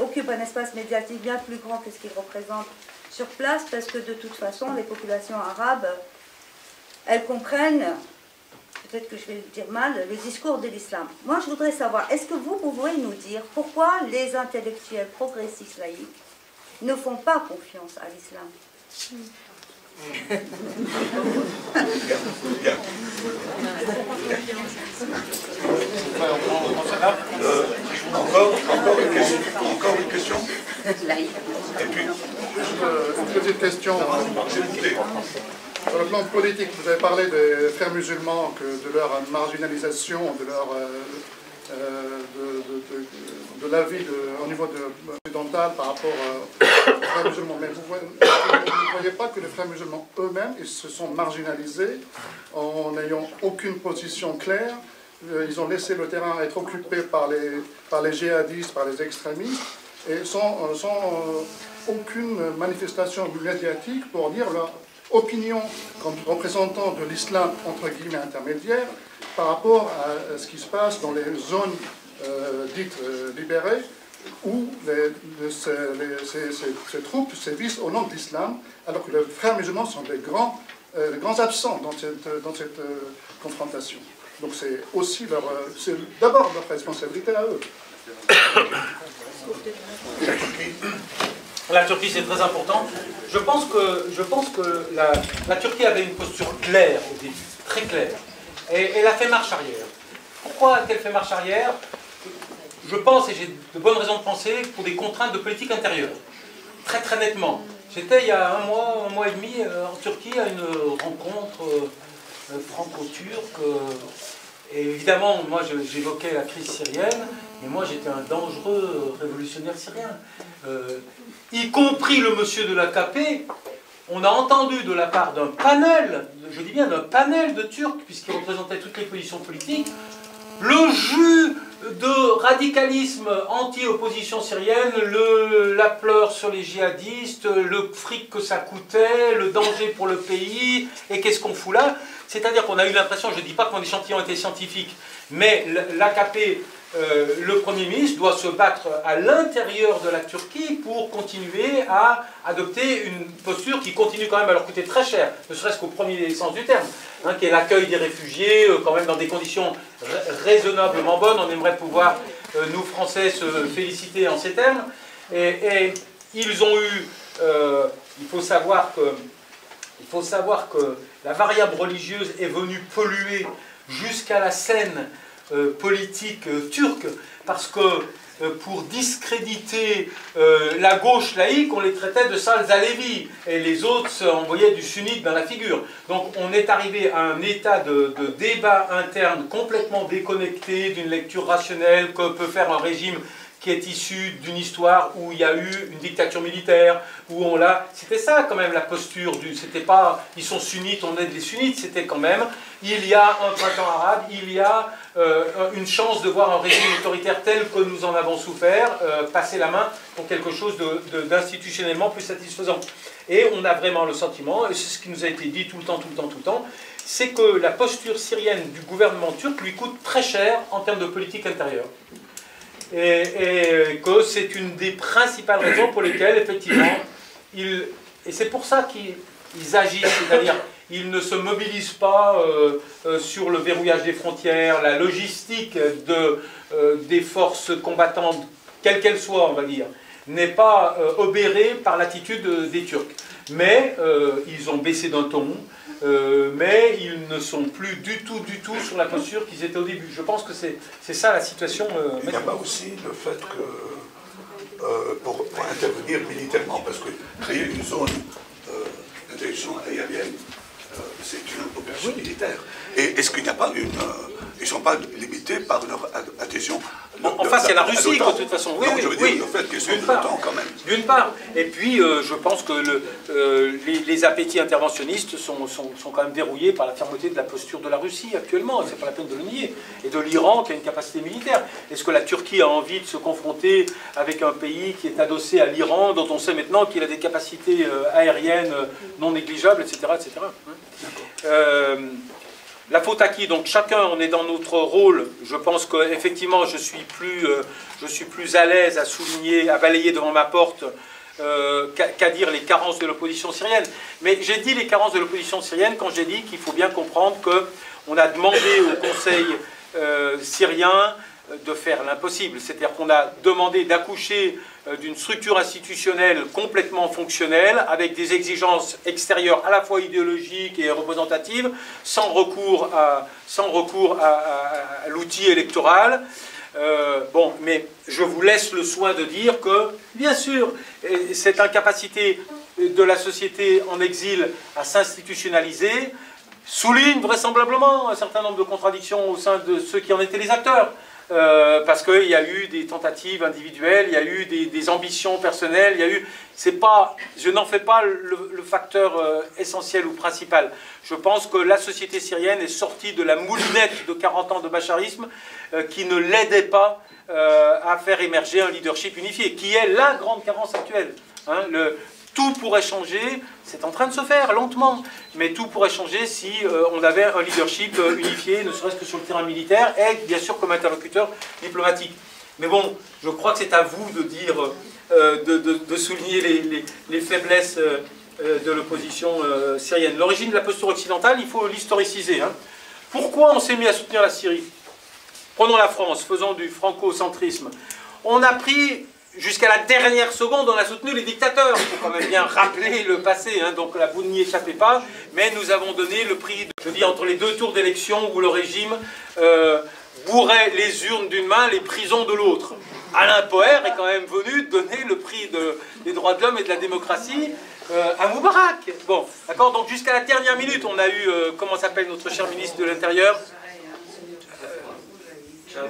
occupent un espace médiatique bien plus grand que ce qu'ils représentent sur place, parce que de toute façon, les populations arabes, elles comprennent, peut-être que je vais le dire mal, le discours de l'islam. Moi, je voudrais savoir, est-ce que vous pouvez nous dire pourquoi les intellectuels progressistes laïcs ne font pas confiance à l'islam? Encore une question. Et puis, une petite question. Sur le plan politique, vous avez parlé des frères musulmans, de leur marginalisation, de la vie au niveau occidental par rapport aux frères musulmans. Mais vous ne voyez pas que les frères musulmans eux-mêmes, ils se sont marginalisés en n'ayant aucune position claire. Ils ont laissé le terrain être occupé par les djihadistes, par les extrémistes, et sans aucune manifestation médiatique pour dire leur opinion comme représentant de l'islam, entre guillemets, intermédiaire, par rapport à ce qui se passe dans les zones dites libérées, où ces troupes sévissent au nom de l'islam, alors que les frères musulmans sont des grands absents dans cette confrontation. Donc c'est aussi c'est d'abord leur responsabilité à eux. La Turquie, c'est très important. Je pense que la Turquie avait une posture claire au début, très claire. Et elle a fait marche arrière. Pourquoi a-t-elle fait marche arrière? Je pense, et j'ai de bonnes raisons de penser, pour des contraintes de politique intérieure. Très très nettement. J'étais il y a un mois et demi en Turquie à une rencontre franco-turque. Et évidemment, moi j'évoquais la crise syrienne, mais moi j'étais un dangereux révolutionnaire syrien. Y compris le monsieur de l'AKP, on a entendu de la part d'un panel, je dis bien d'un panel de Turcs, puisqu'ils représentaient toutes les positions politiques, le jus de radicalisme anti-opposition syrienne, la pleure sur les djihadistes, le fric que ça coûtait, le danger pour le pays, et qu'est-ce qu'on fout là? C'est-à-dire qu'on a eu l'impression, je ne dis pas que mon échantillon était scientifique, mais l'AKP, le Premier ministre, doit se battre à l'intérieur de la Turquie pour continuer à adopter une posture qui continue quand même à leur coûter très cher, ne serait-ce qu'au premier sens du terme, hein, qui est l'accueil des réfugiés, quand même dans des conditions raisonnablement bonnes. On aimerait pouvoir, nous Français, se féliciter en ces termes. Et ils ont eu, il faut savoir que la variable religieuse est venue polluer jusqu'à la scène politique turque, parce que pour discréditer la gauche laïque, on les traitait de sales alevis, et les autres envoyaient du sunnite dans la figure. Donc on est arrivé à un état de débat interne complètement déconnecté d'une lecture rationnelle que peut faire un régime qui est issu d'une histoire où il y a eu une dictature militaire, où on l'a... C'était ça quand même la posture du... C'était pas ils sont sunnites, on aide les sunnites, c'était quand même il y a un printemps arabe, il y a une chance de voir un régime autoritaire tel que nous en avons souffert, passer la main pour quelque chose d'institutionnellement plus satisfaisant. Et on a vraiment le sentiment, et c'est ce qui nous a été dit tout le temps, c'est que la posture syrienne du gouvernement turc lui coûte très cher en termes de politique intérieure. Et que c'est une des principales raisons pour lesquelles, effectivement, et c'est pour ça qu'ils agissent, c'est-à-dire, ils ne se mobilisent pas sur le verrouillage des frontières, la logistique des forces combattantes, quelles qu'elles soient, on va dire, n'est pas obérée par l'attitude des Turcs. Mais ils ont baissé d'un ton, mais ils ne sont plus du tout sur la posture qu'ils étaient au début. Je pense que c'est ça la situation. Il n'y a pas aussi le fait que, pour intervenir militairement, parce que créer une zone d'interdiction aérienne, c'est une opération militaire. Et est-ce qu'il n'y a pas une... ils ne sont pas limités par leur adhésion. En face, il y a la Russie, de toute façon. Oui, non, je veux dire le fait qu'ils sont de l'OTAN, quand même. D'une part. Et puis, je pense que les appétits interventionnistes sont quand même verrouillés par la fermeté de la posture de la Russie actuellement. C'est pas la peine de le nier. Et de l'Iran, qui a une capacité militaire. Est-ce que la Turquie a envie de se confronter avec un pays qui est adossé à l'Iran, dont on sait maintenant qu'il a des capacités aériennes non négligeables, etc. etc. La faute à qui? Donc chacun, on est dans notre rôle. Je pense qu'effectivement, je suis plus à l'aise à souligner, à balayer devant ma porte qu'à dire les carences de l'opposition syrienne. Mais j'ai dit les carences de l'opposition syrienne quand j'ai dit qu'il faut bien comprendre qu'on a demandé au Conseil syrien de faire l'impossible. C'est-à-dire qu'on a demandé d'accoucher d'une structure institutionnelle complètement fonctionnelle, avec des exigences extérieures à la fois idéologiques et représentatives, sans recours à l'outil électoral. Bon, mais je vous laisse le soin de dire que, bien sûr, cette incapacité de la société en exil à s'institutionnaliser souligne vraisemblablement un certain nombre de contradictions au sein de ceux qui en étaient les acteurs. Parce qu'il y a eu des tentatives individuelles, il y a eu des ambitions personnelles, il y a eu... je n'en fais pas le facteur essentiel ou principal. Je pense que la société syrienne est sortie de la moulinette de 40 ans de bacharisme qui ne l'aidait pas à faire émerger un leadership unifié, qui est la grande carence actuelle. Hein, tout pourrait changer, c'est en train de se faire lentement, mais tout pourrait changer si on avait un leadership unifié, ne serait-ce que sur le terrain militaire, et bien sûr comme interlocuteur diplomatique. Mais bon, je crois que c'est à vous de dire, de souligner les faiblesses de l'opposition syrienne. L'origine de la posture occidentale, il faut l'historiciser. Hein. Pourquoi on s'est mis à soutenir la Syrie? Prenons la France, faisons du franco-centrisme. On a pris... Jusqu'à la dernière seconde, on a soutenu les dictateurs. Il faut quand même bien rappeler le passé, hein, donc là, vous n'y échappez pas. Mais nous avons donné le prix, je dis, entre les 2 tours d'élection où le régime bourrait les urnes d'une main, les prisons de l'autre. Alain Poher est quand même venu donner le prix des droits de l'homme et de la démocratie à Moubarak. Bon, d'accord, donc jusqu'à la dernière minute, on a eu, comment s'appelle notre cher ministre de l'Intérieur,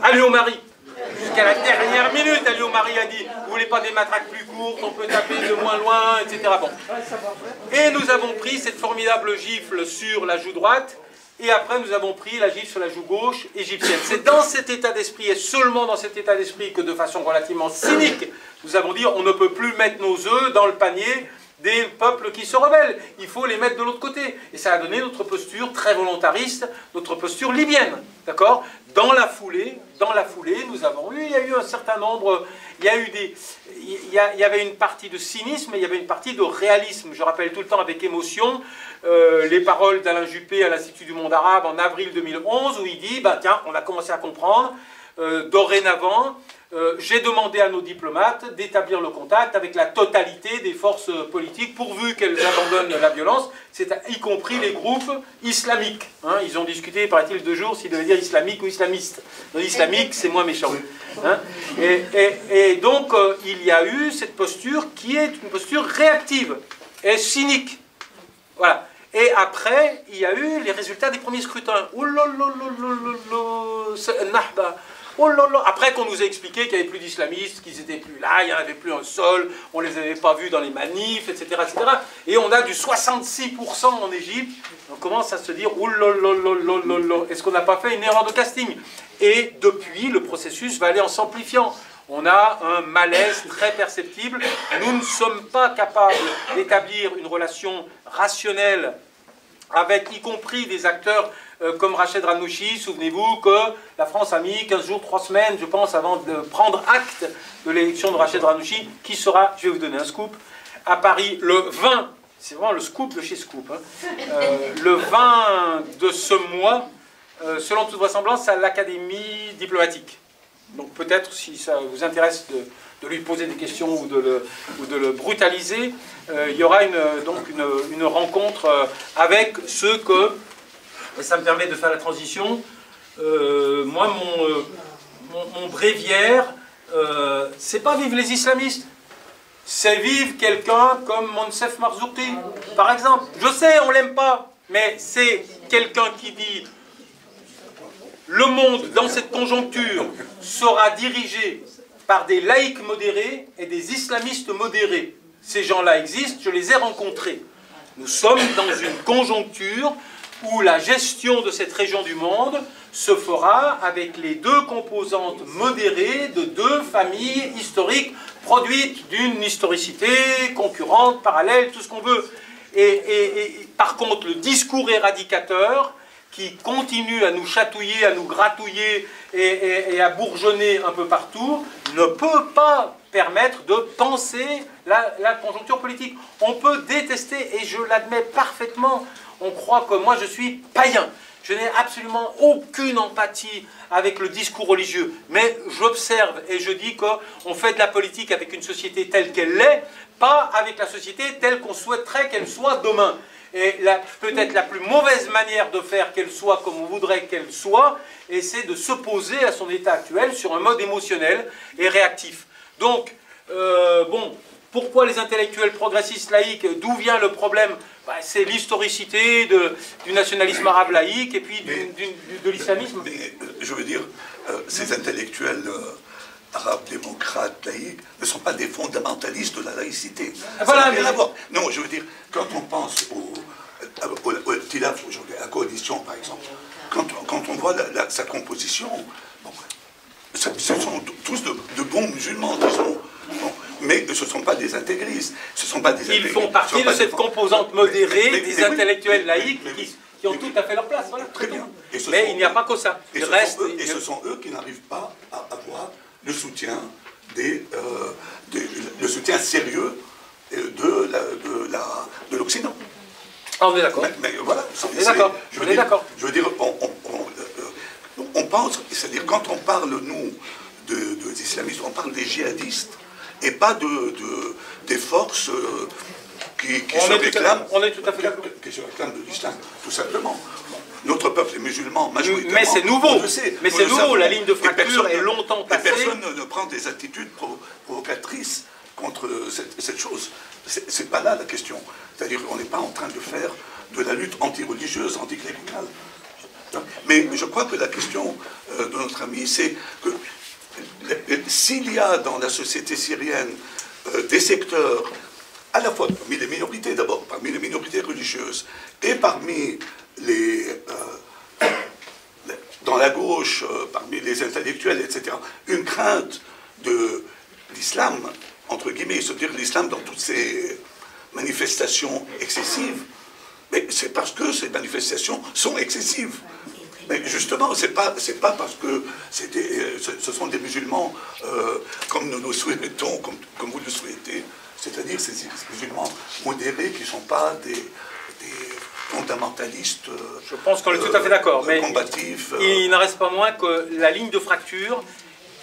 Ali Omari. Jusqu'à la dernière minute, Ali Omari a dit « Vous voulez pas des matraques plus courtes, on peut taper de moins loin, etc. » Bon. Et nous avons pris cette formidable gifle sur la joue droite, et après nous avons pris la gifle sur la joue gauche égyptienne. C'est dans cet état d'esprit, et seulement dans cet état d'esprit, que de façon relativement cynique, nous avons dit « On ne peut plus mettre nos œufs dans le panier des peuples qui se rebellent. Il faut les mettre de l'autre côté. » Et ça a donné notre posture très volontariste, notre posture libyenne. D'accord ? Dans la foulée, nous avons eu, il y a eu un certain nombre, il y avait une partie de cynisme et il y avait une partie de réalisme. Je rappelle tout le temps avec émotion les paroles d'Alain Juppé à l'Institut du monde arabe en avril 2011 où il dit, bah, tiens, on a commencé à comprendre, dorénavant, j'ai demandé à nos diplomates d'établir le contact avec la totalité des forces politiques pourvu qu'elles abandonnent la violence, y compris les groupes islamiques. Hein, ils ont discuté, paraît-il, 2 jours s'ils devaient dire islamique ou islamiste. Non, islamique, c'est moins méchant. Hein, et donc, il y a eu cette posture qui est une posture réactive et cynique. Voilà. Et après, il y a eu les résultats des premiers scrutins. Oh là là. Après qu'on nous a expliqué qu'il n'y avait plus d'islamistes, qu'ils n'étaient plus là, il n'y en avait plus un seul, on ne les avait pas vus dans les manifs, etc., etc. Et on a du 66% en Égypte. On commence à se dire, oh là là là là là là, est-ce qu'on n'a pas fait une erreur de casting? Et depuis, le processus va aller en s'amplifiant. On a un malaise très perceptible. Nous ne sommes pas capables d'établir une relation rationnelle avec, y compris des acteurs comme Rached Ghannouchi. Souvenez-vous que la France a mis 15 jours, 3 semaines, je pense, avant de prendre acte de l'élection de Rached Ghannouchi, qui sera, je vais vous donner un scoop, à Paris le 20 c'est vraiment le scoop de chez Scoop, hein. Le 20 de ce mois, selon toute vraisemblance, à l'Académie diplomatique. Donc peut-être, si ça vous intéresse de lui poser des questions ou de le brutaliser, il y aura donc une rencontre avec ceux que, et ça me permet de faire la transition, moi mon bréviaire, c'est pas vive les islamistes, c'est vive quelqu'un comme Monsef Marzouki, par exemple. Je sais, on l'aime pas, mais c'est quelqu'un qui dit le monde, dans cette conjoncture, sera dirigé par des laïcs modérés et des islamistes modérés. Ces gens-là existent, je les ai rencontrés. Nous sommes dans une conjoncture où la gestion de cette région du monde se fera avec les deux composantes modérées de deux familles historiques produites d'une historicité concurrente, parallèle, tout ce qu'on veut. Et par contre, le discours éradicateur qui continue à nous chatouiller, à nous gratouiller et à bourgeonner un peu partout, ne peut pas permettre de penser la conjoncture politique. On peut détester, et je l'admets parfaitement, on croit que moi je suis païen. Je n'ai absolument aucune empathie avec le discours religieux, mais j'observe et je dis qu'on fait de la politique avec une société telle qu'elle l'est, pas avec la société telle qu'on souhaiterait qu'elle soit demain. Et peut-être la plus mauvaise manière de faire qu'elle soit comme on voudrait qu'elle soit, et c'est de s'opposer à son état actuel sur un mode émotionnel et réactif. Donc, bon, pourquoi les intellectuels progressistes laïcs, d'où vient le problème? C'est l'historicité du nationalisme arabe laïque et puis de l'islamisme. Mais je veux dire, ces intellectuels arabes, démocrates, laïcs, ne sont pas des fondamentalistes de la laïcité. Voilà, mais... Non, je veux dire, quand on pense au Tilaf aujourd'hui, à la coalition par exemple, quand on voit sa composition, bon, ce sont tous de bons musulmans, disons. Bon, mais ce ne sont pas des intégristes. Ils font partie de cette composante modérée des intellectuels laïcs qui ont tout à fait leur place. Voilà, très bien. Mais il n'y a pas que ça. Et ce sont eux qui n'arrivent pas à avoir le soutien, le soutien sérieux de l'Occident. Ah, on est d'accord. Mais voilà. On est d'accord. Je veux dire, on pense, c'est-à-dire quand on parle, nous, des islamistes, on parle des djihadistes, et pas des forces qui se réclament. On est tout à fait d'accord. Qui se réclament de l'islam, tout simplement. Notre peuple est musulman, majoritairement. Mais c'est nouveau. Mais c'est nouveau. La ligne de fracture est longtemps passée. Et personne ne prend des attitudes provocatrices contre cette chose. C'est pas là la question. C'est-à-dire qu'on n'est pas en train de faire de la lutte anti-religieuse, anticléricale. Mais je crois que la question de notre ami, c'est que s'il y a dans la société syrienne des secteurs, à la fois parmi les minorités d'abord, parmi les minorités religieuses, et parmi dans la gauche, parmi les intellectuels, etc., une crainte de l'islam, entre guillemets, c'est-à-dire l'islam dans toutes ces manifestations excessives, mais c'est parce que ces manifestations sont excessives. Mais justement, c'est pas parce que ce sont des musulmans comme nous le souhaitons, comme vous le souhaitez, c'est-à-dire ces musulmans modérés qui ne sont pas des fondamentalistes. Je pense qu'on est tout à fait d'accord, mais combatifs. Il n'en reste pas moins que la ligne de fracture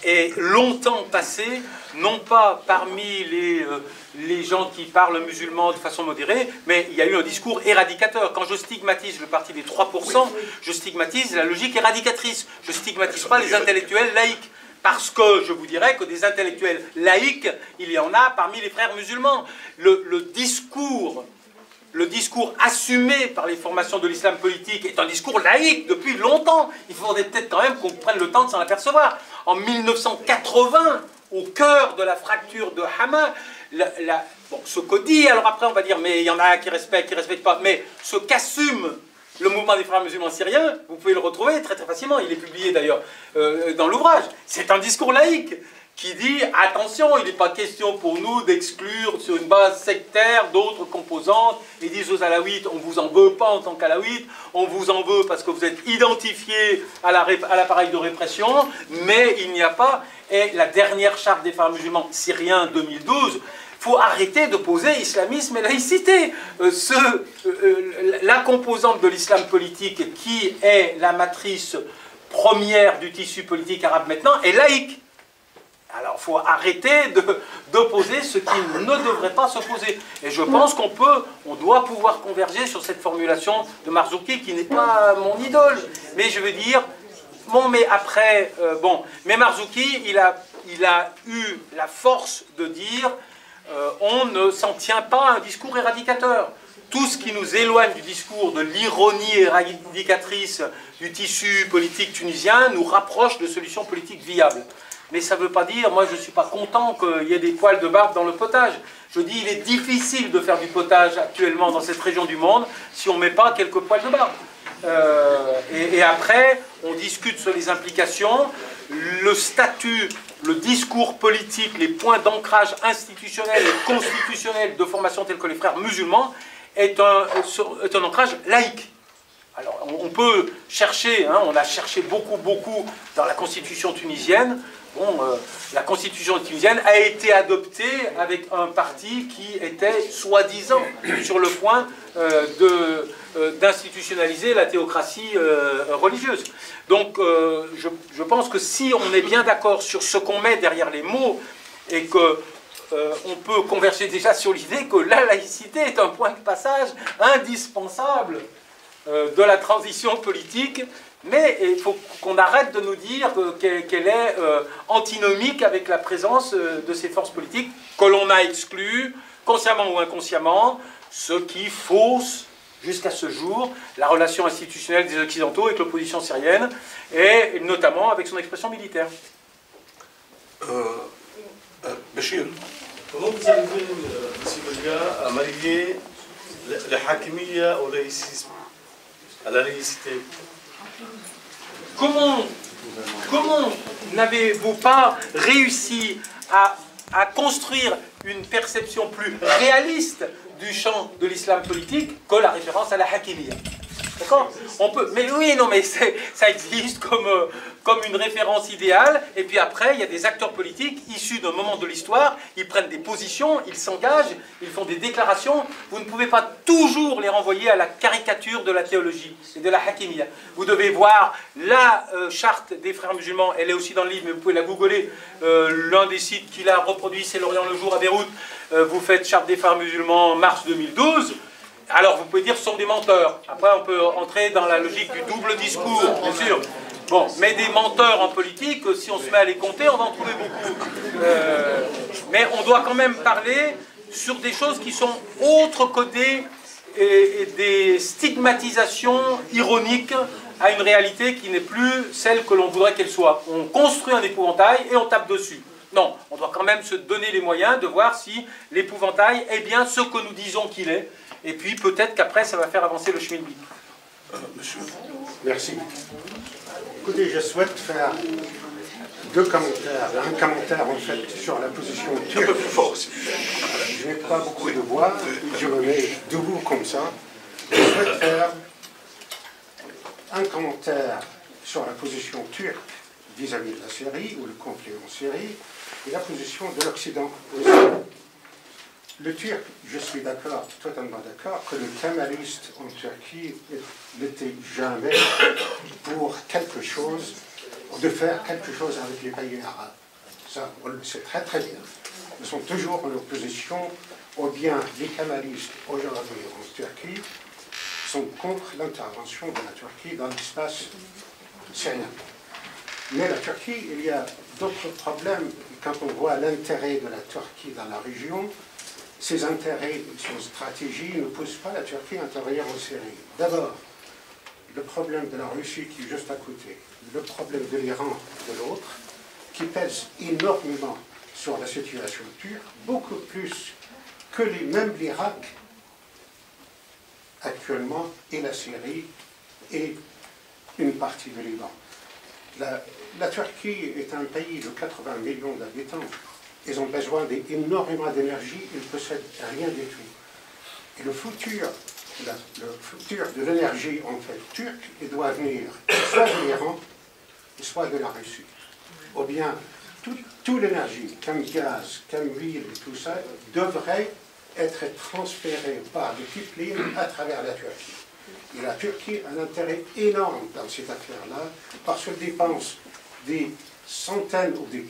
est longtemps passée, non pas parmi les gens qui parlent musulmans de façon modérée, mais il y a eu un discours éradicateur. Quand je stigmatise le parti des 3%, je stigmatise la logique éradicatrice. Je ne stigmatise pas les intellectuels laïcs. Parce que je vous dirais que des intellectuels laïcs, il y en a parmi les frères musulmans. Le discours assumé par les formations de l'islam politique est un discours laïque depuis longtemps. Il faudrait peut-être quand même qu'on prenne le temps de s'en apercevoir. En 1980, au cœur de la fracture de Hama, ce qu'on dit, alors après on va dire, mais il y en a qui respectent pas, mais ce qu'assume le mouvement des frères musulmans syriens, vous pouvez le retrouver très très facilement, il est publié d'ailleurs dans l'ouvrage. C'est un discours laïque qui dit, attention, il n'est pas question pour nous d'exclure sur une base sectaire d'autres composantes. Ils disent aux alaouites, on ne vous en veut pas en tant qu'alaouites, on vous en veut parce que vous êtes identifiés à l'appareil de répression, mais il n'y a pas... Et la dernière charte des frères musulmans syriens 2012 faut arrêter d'opposer islamisme et laïcité. La composante de l'islam politique, qui est la matrice première du tissu politique arabe maintenant, est laïque. Alors, il faut arrêter d'opposer ce qui ne devrait pas s'opposer. Et je pense on doit pouvoir converger sur cette formulation de Marzouki, qui n'est pas mon idole. Mais je veux dire, bon, mais après, mais Marzouki, il a eu la force de dire, on ne s'en tient pas à un discours éradicateur. Tout ce qui nous éloigne du discours de l'ironie éradicatrice du tissu politique tunisien nous rapproche de solutions politiques viables. Mais ça ne veut pas dire, moi je ne suis pas content qu'il y ait des poils de barbe dans le potage. Je dis, il est difficile de faire du potage actuellement dans cette région du monde si on ne met pas quelques poils de barbe. Et après, on discute sur les implications, le statut, le discours politique, les points d'ancrage institutionnel et constitutionnel de formation tels que les frères musulmans est un ancrage laïque. Alors, on peut chercher, on a cherché beaucoup dans la constitution tunisienne. Bon, la constitution tunisienne a été adoptée avec un parti qui était soi-disant sur le point d'institutionnaliser la théocratie religieuse. Donc, je pense que si on est bien d'accord sur ce qu'on met derrière les mots et que on peut converger déjà sur l'idée que la laïcité est un point de passage indispensable de la transition politique, mais il faut qu'on arrête de nous dire qu'elle est antinomique avec la présence de ces forces politiques que l'on a exclues, consciemment ou inconsciemment, ce qui fausse jusqu'à ce jour la relation institutionnelle des Occidentaux avec l'opposition syrienne, et notamment avec son expression militaire. Bachir. Comment vous arrivez, M. Belga, à marier la hakimiyya au laïcisme, à la laïcité? Comment n'avez-vous pas réussi à construire une perception plus réaliste du champ de l'islam politique que la référence à la hakimiyya? D'accord? Mais oui, non, mais ça existe comme une référence idéale, et puis après, il y a des acteurs politiques issus d'un moment de l'histoire, ils prennent des positions, ils s'engagent, ils font des déclarations. Vous ne pouvez pas toujours les renvoyer à la caricature de la théologie et de la hakimiyya. Vous devez voir la charte des frères musulmans, elle est aussi dans le livre, mais vous pouvez la googler. L'un des sites qui l'a reproduit, c'est L'Orient le jour à Beyrouth. Vous faites charte des frères musulmans, mars 2012. Alors, vous pouvez dire ce sont des menteurs. Après, on peut entrer dans la logique du double discours, bien sûr. Bon, mais des menteurs en politique, si on se met à les compter, on va en trouver beaucoup. Mais on doit quand même parler sur des choses qui sont autres que des stigmatisations ironiques à une réalité qui n'est plus celle que l'on voudrait qu'elle soit. On construit un épouvantail et on tape dessus. Non, on doit quand même se donner les moyens de voir si l'épouvantail est bien ce que nous disons qu'il est. Et puis peut-être qu'après, ça va faire avancer le chemin de vie. Monsieur. Merci. Écoutez, je souhaite faire deux commentaires. Un commentaire, en fait, sur la position turque. Un peu plus fort aussi. Je n'ai pas beaucoup de voix, je me mets debout comme ça. Je souhaite faire un commentaire sur la position turque vis-à-vis de la Syrie, ou le conflit en Syrie, et la position de l'Occident aussi. Le Turc, je suis d'accord, totalement d'accord, que le kémaliste en Turquie n'était jamais pour quelque chose, de faire quelque chose avec les pays arabes. Ça, on le sait très très bien. Ils sont toujours en opposition, ou bien les kémalistes aujourd'hui en Turquie sont contre l'intervention de la Turquie dans l'espace syrien. Mais la Turquie, il y a d'autres problèmes. Quand on voit l'intérêt de la Turquie dans la région, ses intérêts, son stratégie ne poussent pas la Turquie à intervenir en Syrie. D'abord, le problème de la Russie qui est juste à côté, le problème de l'Iran de l'autre, qui pèse énormément sur la situation turque, beaucoup plus que même l'Irak actuellement, et la Syrie, et une partie de Liban. La Turquie est un pays de 80 millions d'habitants. Ils ont besoin d'énormément d'énergie, ils ne possèdent rien du tout. Et le futur de l'énergie, en fait, turque, il doit venir soit de l'Iran, soit de la Russie. Ou bien toute l'énergie, comme gaz, comme huile et tout ça, devrait être transférée par le pipeline à travers la Turquie. Et la Turquie a un intérêt énorme dans cette affaire-là, parce qu'elle dépense des centaines ou des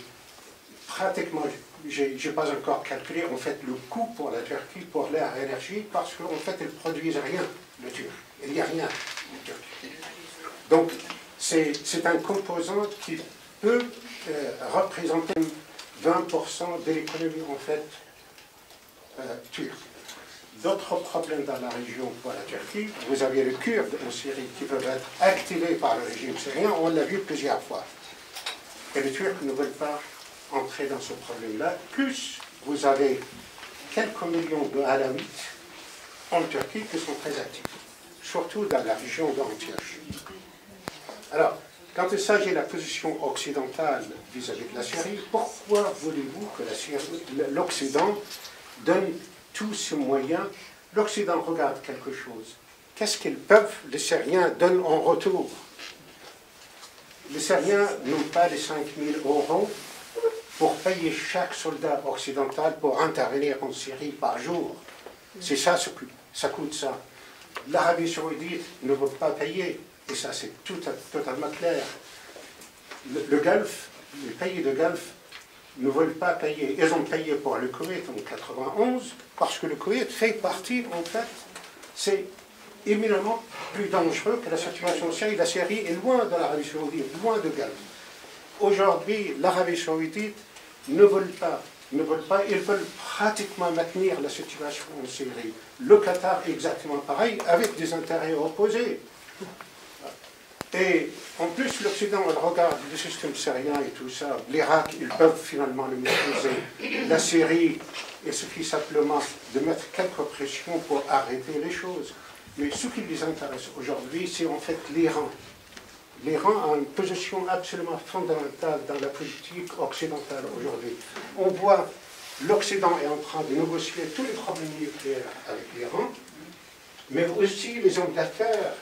pratiquement, je n'ai pas encore calculé en fait le coût pour la Turquie, pour l'air et l'énergie, parce qu'en fait ils ne produisent rien, le Turc. Il n'y a rien en Turquie. Donc c'est un composant qui peut représenter 20% de l'économie en fait turque. D'autres problèmes dans la région pour la Turquie, vous avez les Kurdes en Syrie qui peuvent être activés par le régime syrien, on l'a vu plusieurs fois. Et les Turcs ne veulent pas entrer dans ce problème-là. Plus, vous avez quelques millions de Alawites en Turquie qui sont très actifs, surtout dans la région d'Antioche. Alors, quand il s'agit de la position occidentale vis-à-vis de la Syrie, pourquoi voulez-vous que l'Occident donne tous ces moyens? L'Occident regarde quelque chose. Qu'est-ce qu'ils peuvent, les Syriens donnent en retour? Les Syriens n'ont pas les 5 000 € pour payer chaque soldat occidental pour intervenir en Syrie par jour. C'est ça ce que ça coûte ça. L'Arabie saoudite ne veut pas payer, et ça c'est totalement clair. Le Golfe, les pays de Golfe ne veulent pas payer. Ils ont payé pour le Koweït en 1991, parce que le Koweït fait partie, en fait, c'est éminemment plus dangereux que la situation en Syrie. La Syrie est loin de l'Arabie saoudite, loin de Golfe. Aujourd'hui, l'Arabie saoudite ne veut pas, ils veulent pratiquement maintenir la situation en Syrie. Le Qatar exactement pareil, avec des intérêts opposés. Et en plus, l'Occident regarde le système syrien et tout ça. L'Irak, ils peuvent finalement le maîtriser. La Syrie, il suffit simplement de mettre quelques pressions pour arrêter les choses. Mais ce qui les intéresse aujourd'hui, c'est en fait l'Iran. L'Iran a une position absolument fondamentale dans la politique occidentale aujourd'hui. On voit l'Occident est en train de négocier tous les problèmes nucléaires avec l'Iran, mais aussi les hommes d'affaires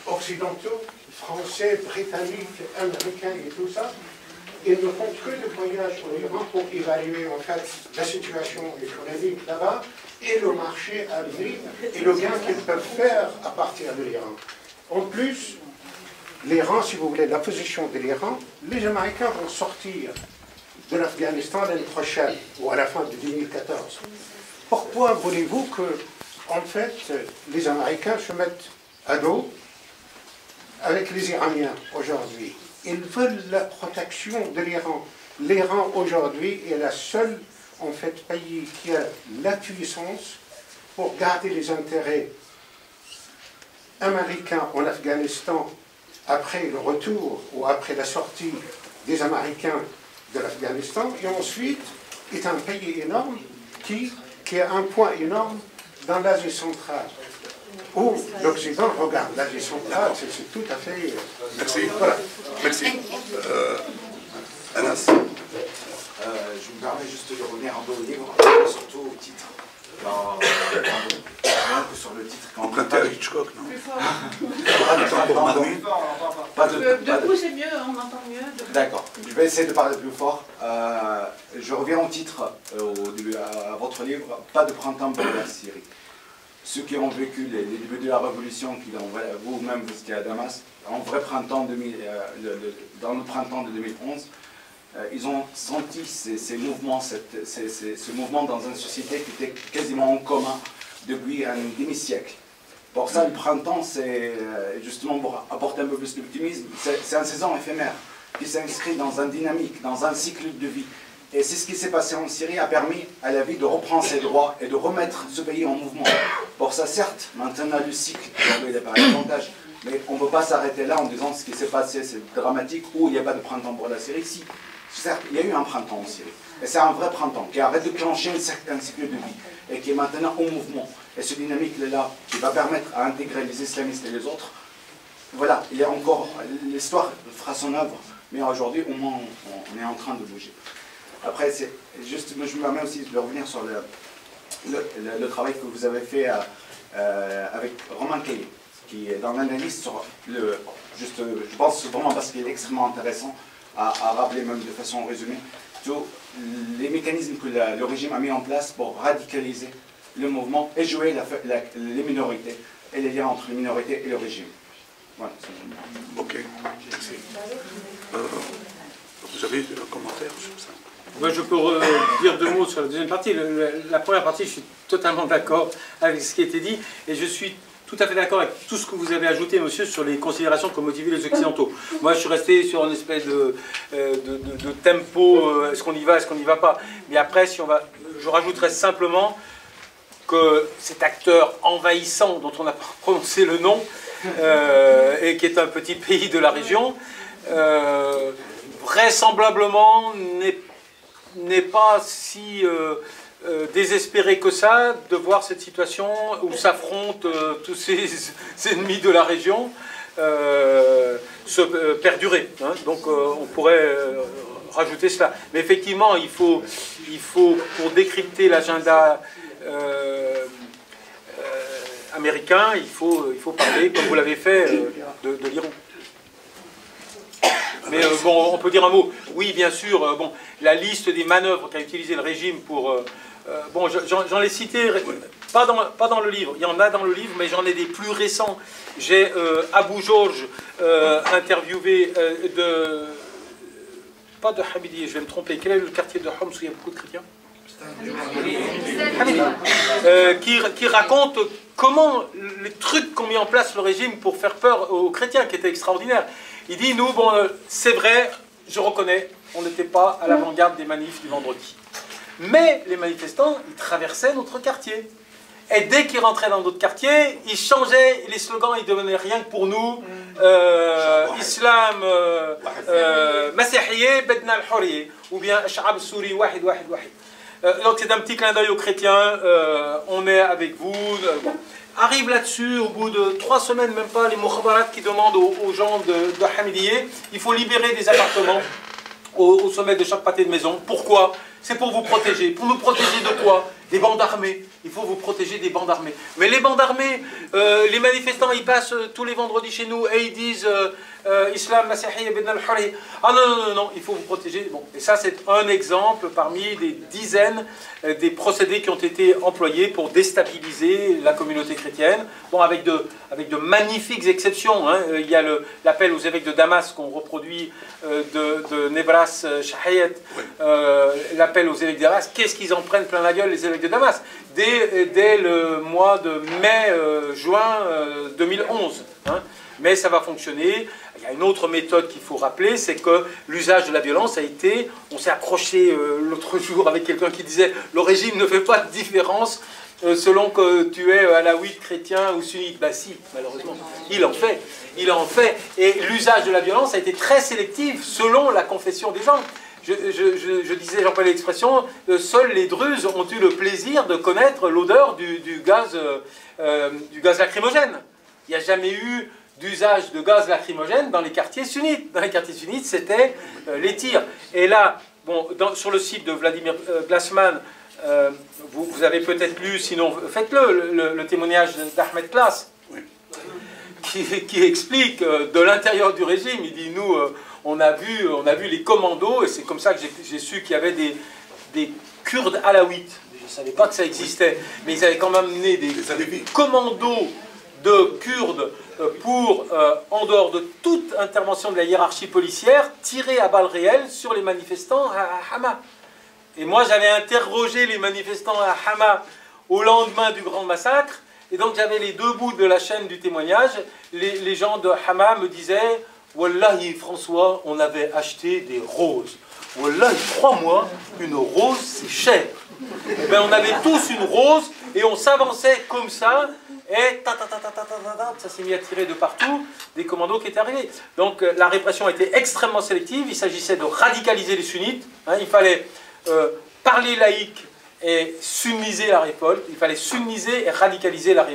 occidentaux, français, britanniques, américains et tout ça, ils ne font que des voyages en Iran pour évaluer en fait la situation économique là-bas et le marché à venir et le gain qu'ils peuvent faire à partir de l'Iran. En plus, l'Iran, si vous voulez, la position de l'Iran, les Américains vont sortir de l'Afghanistan l'année prochaine ou à la fin de 2014. Pourquoi voulez-vous que, en fait, les Américains se mettent à dos avec les Iraniens aujourd'hui? Ils veulent la protection de l'Iran. L'Iran aujourd'hui est la seule, en fait, pays qui a la puissance pour garder les intérêts américains en Afghanistan après le retour ou après la sortie des Américains de l'Afghanistan, et ensuite est un pays énorme qui a un point énorme dans l'Asie centrale, où l'Occident regarde l'Asie centrale, c'est tout à fait... Merci. Voilà. Merci. Anas. Je me permets juste de revenir un peu au livre, surtout au titre. Sur le titre, quand Emprunté à Hitchcock, non? Debout, c'est mieux, on entend mieux. D'accord, je vais essayer de parler plus fort. Je reviens au titre, au début, à votre livre, Pas de printemps pour la Syrie. Ceux qui ont vécu les débuts de la révolution, vous-même vous étiez à Damas, dans le printemps de 2011, ils ont senti ces mouvements, ce mouvement dans une société qui était quasiment en commun depuis un demi-siècle. Pour ça, le printemps, c'est justement pour apporter un peu plus d'optimisme, c'est une saison éphémère qui s'inscrit dans une dynamique, dans un cycle de vie. Et c'est ce qui s'est passé en Syrie, a permis à la vie de reprendre ses droits et de remettre ce pays en mouvement. Pour ça, certes, maintenant le cycle, il n'est pas davantage, mais on ne peut pas s'arrêter là en disant ce qui s'est passé, c'est dramatique, ou il n'y a pas de printemps pour la Syrie. Si, certes, il y a eu un printemps en Syrie. Et c'est un vrai printemps qui a déclenché un cycle de vie et qui est maintenant en mouvement. Et ce dynamique-là, qui va permettre à intégrer les islamistes et les autres, voilà, il y a encore, l'histoire fera son œuvre, mais aujourd'hui, au moins, on est en train de bouger. Après, c'est juste, je me permets aussi de revenir sur le travail que vous avez fait avec Romain Caillé, qui est dans l'analyse sur je pense vraiment parce qu'il est extrêmement intéressant à rappeler même de façon résumée, tous les mécanismes que le régime a mis en place pour radicaliser le mouvement et jouer les minorités et les liens entre les minorités et le régime. Voilà. Ok, merci. Vous avez un commentaire sur ça? Moi, je peux dire 2 mots sur la deuxième partie. La première partie, je suis totalement d'accord avec ce qui a été dit, et je suis tout à fait d'accord avec tout ce que vous avez ajouté, monsieur, sur les considérations qui ont motivé les Occidentaux. Moi, je suis resté sur une espèce de tempo, est-ce qu'on y va, est-ce qu'on n'y va pas. Mais après, si on va, je rajouterais simplement que cet acteur envahissant, dont on n'a pas prononcé le nom, et qui est un petit pays de la région, vraisemblablement n'est pas si désespéré que ça de voir cette situation où s'affrontent tous ces ennemis de la région se perdurer. Hein. Donc on pourrait rajouter cela. Mais effectivement, il faut pour décrypter l'agenda américain, il faut parler, comme vous l'avez fait, de l'Iran. Mais bon, on peut dire un mot. Oui, bien sûr, bon, la liste des manœuvres qu'a utilisé le régime pour... bon, j'en ai cité, pas dans le livre, il y en a dans le livre, mais j'en ai des plus récents. J'ai Abou Georges interviewé pas de Hamidi, je vais me tromper, quel est le quartier de Homs où il y a beaucoup de chrétiens? Qui raconte comment les trucs qu'ont mis en place le régime pour faire peur aux chrétiens, qui étaient extraordinaires. Il dit, nous, bon, c'est vrai, je reconnais, on n'était pas à l'avant-garde des manifs du vendredi. Mais les manifestants, ils traversaient notre quartier. Et dès qu'ils rentraient dans d'autres quartiers, ils changeaient les slogans, ils devenaient rien que pour nous. Islam, Masihiyé, Bedna al-Huriyé. Ou bien, Sha'ab Souri, Wahid, Wahid, Wahid. Donc c'est un petit clin d'œil aux chrétiens, on est avec vous. Bon. Arrive là-dessus, au bout de 3 semaines, même pas, les mukhabarat qui demandent aux gens de Hamidiyé, il faut libérer des appartements au sommet de chaque pâté de maison. Pourquoi? C'est pour vous protéger. Pour nous protéger de quoi? Des bandes armées. Il faut vous protéger des bandes armées. Mais les bandes armées, les manifestants, ils passent tous les vendredis chez nous et ils disent Islam, Masihiyya, Bedna al-Huriyya. Ah non, il faut vous protéger. Bon, et ça, c'est un exemple parmi des dizaines des procédés qui ont été employés pour déstabiliser la communauté chrétienne. Bon, avec de magnifiques exceptions. Hein. Il y a l'appel aux évêques de Damas qu'on reproduit de Nebras Shahayet. L'appel aux évêques de Damas. Qu'est-ce qu'ils en prennent plein la gueule, les évêques de Damas? Dès le mois de mai-juin 2011. Hein. Mais ça va fonctionner. Il y a une autre méthode qu'il faut rappeler, c'est que l'usage de la violence a été... On s'est accroché l'autre jour avec quelqu'un qui disait « Le régime ne fait pas de différence selon que tu es alaouite, chrétien ou sunnite. » Ben si, malheureusement. Il en fait. Il en fait. Et l'usage de la violence a été très sélectif selon la confession des gens. Je disais, j'employais l'expression, seuls les Druzes ont eu le plaisir de connaître l'odeur du gaz lacrymogène. Il n'y a jamais eu d'usage de gaz lacrymogène dans les quartiers sunnites. Dans les quartiers sunnites, c'était les tirs. Et là, bon, sur le site de Vladimir Glassman, vous avez peut-être lu, sinon faites-le, le témoignage d'Ahmed Klaas, qui explique de l'intérieur du régime, il dit, nous, on a vu les commandos, et c'est comme ça que j'ai su qu'il y avait des Kurdes alaouites. Je ne savais pas que ça existait, mais ils avaient quand même mené des commandos de Kurdes pour, en dehors de toute intervention de la hiérarchie policière, tirer à balles réelles sur les manifestants à Hama. Et moi, j'avais interrogé les manifestants à Hama au lendemain du grand massacre, et donc j'avais les 2 bouts de la chaîne du témoignage. Les gens de Hama me disaient « Wallahi, François, on avait acheté des roses. Wallahi, crois-moi, une rose, c'est cher. » Eh bien, on avait tous une rose, et on s'avançait comme ça, et ça s'est mis à tirer de partout, des commandos qui étaient arrivés. Donc la répression a été extrêmement sélective, il s'agissait de radicaliser les sunnites, hein, il fallait parler laïque et sunniser la révolte, il fallait sunniser et radicaliser la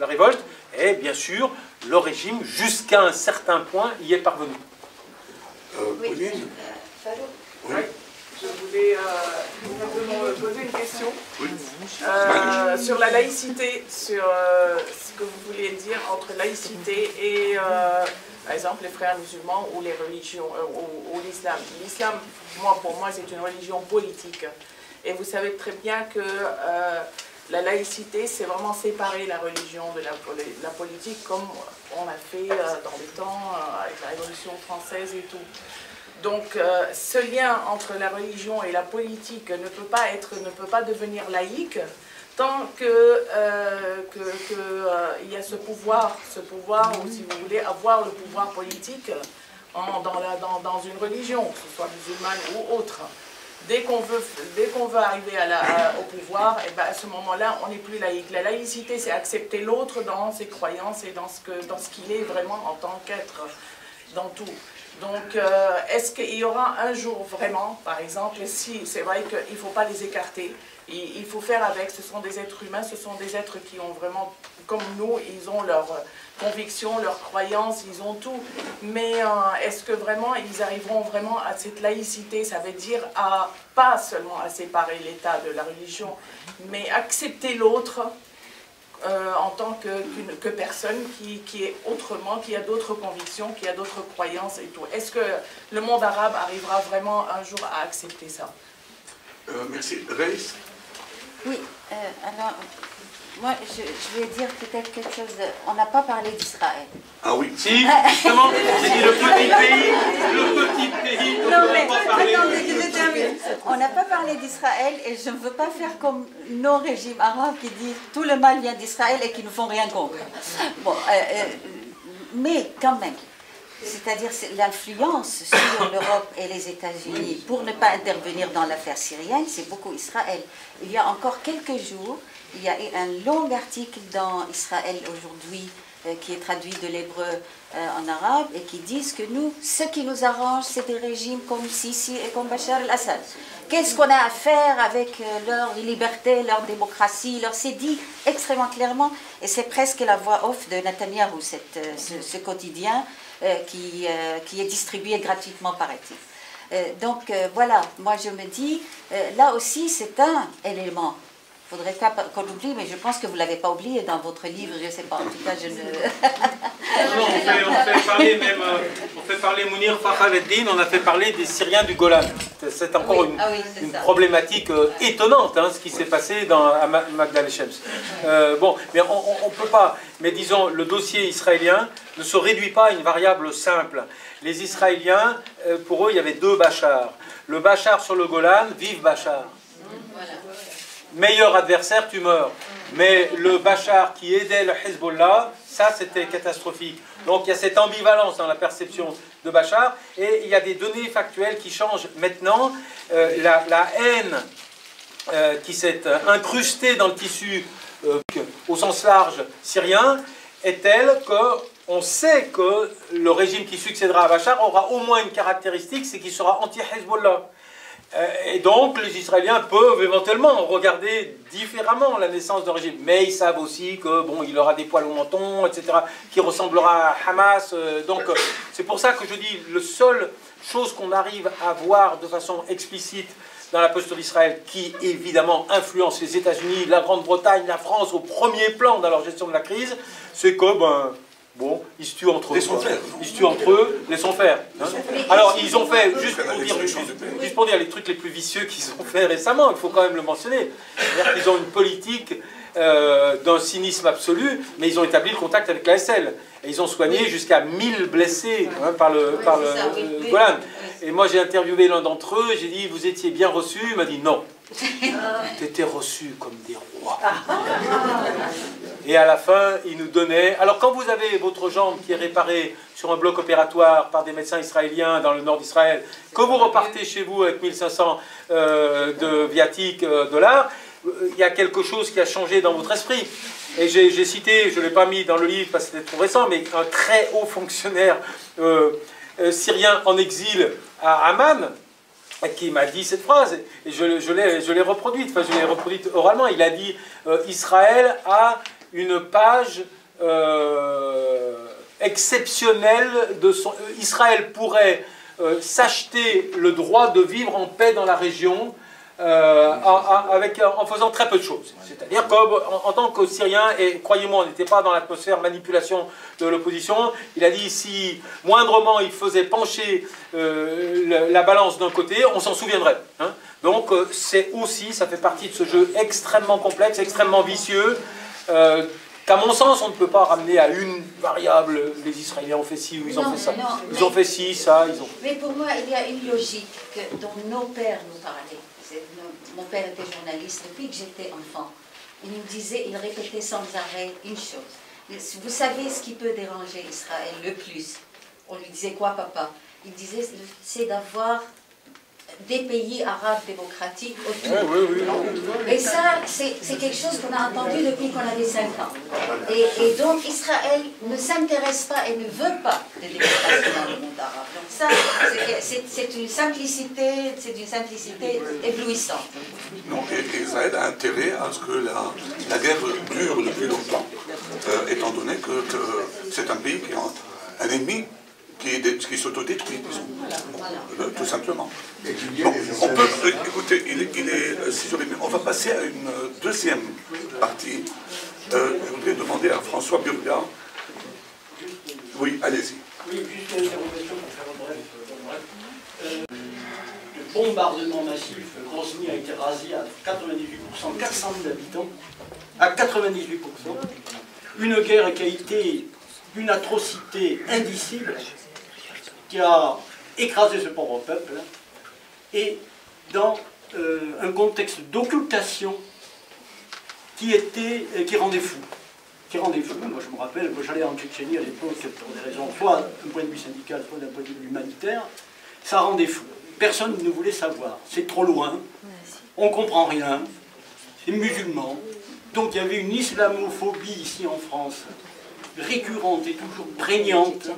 révolte, et bien sûr, le régime, jusqu'à un certain point, y est parvenu. Pauline ? Oui. Je voulais simplement poser une question sur la laïcité, sur ce que vous vouliez dire entre laïcité et, par exemple, les frères musulmans ou les religions, ou l'islam. L'islam, pour moi, c'est une religion politique. Et vous savez très bien que la laïcité, c'est vraiment séparer la religion de la politique, comme on a fait dans le temps, avec la Révolution française et tout. Donc, ce lien entre la religion et la politique ne peut pas devenir laïque tant que il y a ce pouvoir, ou si vous voulez, avoir le pouvoir politique dans une religion, que ce soit musulmane ou autre. Dès qu'on veut arriver au pouvoir, et ben à ce moment-là, on n'est plus laïque. La laïcité, c'est accepter l'autre dans ses croyances et dans ce qu'il est vraiment en tant qu'être, dans tout. Donc, est-ce qu'il y aura un jour vraiment, par exemple, si c'est vrai qu'il ne faut pas les écarter, il faut faire avec, ce sont des êtres humains, ce sont des êtres qui ont vraiment, comme nous, ils ont leurs convictions, leurs croyances, ils ont tout. Mais est-ce que vraiment, ils arriveront vraiment à cette laïcité, ça veut dire pas seulement à séparer l'État de la religion, mais accepter l'autre en tant que personne qui est autrement, qui a d'autres convictions, qui a d'autres croyances et tout. Est-ce que le monde arabe arrivera vraiment un jour à accepter ça? Merci. Reis? Oui, alors, moi, je vais dire peut-être quelque chose de... On n'a pas parlé d'Israël. Ah oui. Si, justement, j'ai dit le petit pays, non, mais attendez que je termine. On n'a pas parlé d'Israël et je ne veux pas faire comme nos régimes arabes qui disent tout le mal vient d'Israël et qui ne font rien contre. Bon, mais quand même, c'est-à-dire l'influence sur l'Europe et les États-Unis pour ne pas intervenir dans l'affaire syrienne, c'est beaucoup Israël. Il y a encore quelques jours, il y a un long article dans Israël aujourd'hui qui est traduit de l'hébreu en arabe et qui disent que nous, ce qui nous arrange, c'est des régimes comme Sisi et comme Bachar el-Assad. Qu'est-ce qu'on a à faire avec leur liberté, leur démocratie, c'est dit extrêmement clairement et c'est presque la voix off de Netanyahou, ce quotidien qui est distribué gratuitement, paraît-il. Donc voilà, moi je me dis, là aussi c'est un élément. Il ne faudrait pas qu'on l'oublie, mais je pense que vous ne l'avez pas oublié dans votre livre, je ne sais pas, en tout cas je ne... Non, on fait parler Mounir Fakhreddin, on a fait parler des Syriens du Golan. C'est encore une problématique étonnante, hein, ce qui s'est passé à Magdal Shems. Bon, mais on ne peut pas, mais disons, le dossier israélien ne se réduit pas à une variable simple. Les Israéliens, pour eux, il y avait deux Bachar. Le Bachar sur le Golan, vive Bachar. Meilleur adversaire, tu meurs. Mais le Bachar qui aidait le Hezbollah, ça c'était catastrophique. Donc il y a cette ambivalence dans la perception de Bachar. Et il y a des données factuelles qui changent maintenant. La haine qui s'est incrustée dans le tissu au sens large syrien est telle qu'on sait que le régime qui succédera à Bachar aura au moins une caractéristique, c'est qu'il sera anti-Hezbollah. Et donc, les Israéliens peuvent éventuellement regarder différemment la naissance d'un régime. Mais ils savent aussi que, bon, il aura des poils au menton, etc., qui ressemblera à Hamas. Donc, c'est pour ça que je dis, la seule chose qu'on arrive à voir de façon explicite dans la posture d'Israël, qui évidemment influence les États-Unis, la Grande-Bretagne, la France au premier plan dans leur gestion de la crise, c'est que, bon, ils se tuent entre eux. Ils se tuent entre eux, laissons faire. Hein. Alors, ils ont fait, juste pour dire les trucs les plus vicieux qu'ils ont fait récemment, il faut quand même le mentionner. C'est-à-dire qu'ils ont une politique d'un cynisme absolu, mais ils ont établi le contact avec la SL. Et ils ont soigné jusqu'à 1000 blessés par le Golan. Et moi, j'ai interviewé l'un d'entre eux, j'ai dit, vous étiez bien reçus? Il m'a dit, non. T'étais reçus comme des rois. Et à la fin, il nous donnait... Alors, quand vous avez votre jambe qui est réparée sur un bloc opératoire par des médecins israéliens dans le nord d'Israël, que vous repartez chez vous avec 1500 de viatique dollars, il y a quelque chose qui a changé dans votre esprit. Et j'ai cité, je ne l'ai pas mis dans le livre parce que c'était trop récent, mais un très haut fonctionnaire syrien en exil à Amman, qui m'a dit cette phrase, et je l'ai reproduite, enfin je l'ai reproduite oralement. Il a dit Israël a une page exceptionnelle de son... Israël pourrait s'acheter le droit de vivre en paix dans la région en faisant très peu de choses. C'est-à-dire qu'en tant que Syrien, et croyez-moi, on n'était pas dans l'atmosphère manipulation de l'opposition, il a dit si moindrement il faisait pencher la balance d'un côté, on s'en souviendrait. Hein. Donc c'est aussi, ça fait partie de ce jeu extrêmement complexe, extrêmement vicieux, qu'à mon sens, on ne peut pas ramener à une variable, les Israéliens ont fait ci ou ils ont fait ça. Ils ont fait ci, ça, ils ont... Mais pour moi, il y a une logique dont nos pères nous parlaient. Mon père était journaliste depuis que j'étais enfant. Il nous disait, il répétait sans arrêt une chose. Vous savez ce qui peut déranger Israël le plus? On lui disait quoi, papa? Il disait, c'est d'avoir des pays arabes démocratiques autour. Et ça, c'est quelque chose qu'on a entendu depuis qu'on avait 5 ans. Et donc Israël ne s'intéresse pas et ne veut pas de démocratie dans le monde arabe. Donc ça, c'est une simplicité éblouissante. Non, et Israël a intérêt à ce que la guerre dure le plus longtemps, étant donné que c'est un pays qui a un ennemi qui s'autodétruit, disons, tout simplement. Bon, on peut, écoutez, on va passer à une deuxième partie. Je voudrais demander à François Burga. Oui, allez-y. Oui, juste une interrogation pour faire bref. Le bombardement massif, Grozny a été rasé à 98%, 400 000 habitants, à 98%. Une guerre qui a été d'une atrocité indicible, qui a écrasé ce pauvre peuple, et dans un contexte d'occultation qui rendait fou. Moi je me rappelle, j'allais en Tchétchénie à l'époque pour des raisons, soit d'un point de vue syndical, soit d'un point de vue humanitaire, ça rendait fou. Personne ne voulait savoir. C'est trop loin, on ne comprend rien, c'est musulman. Donc il y avait une islamophobie ici en France, récurrente et toujours prégnante.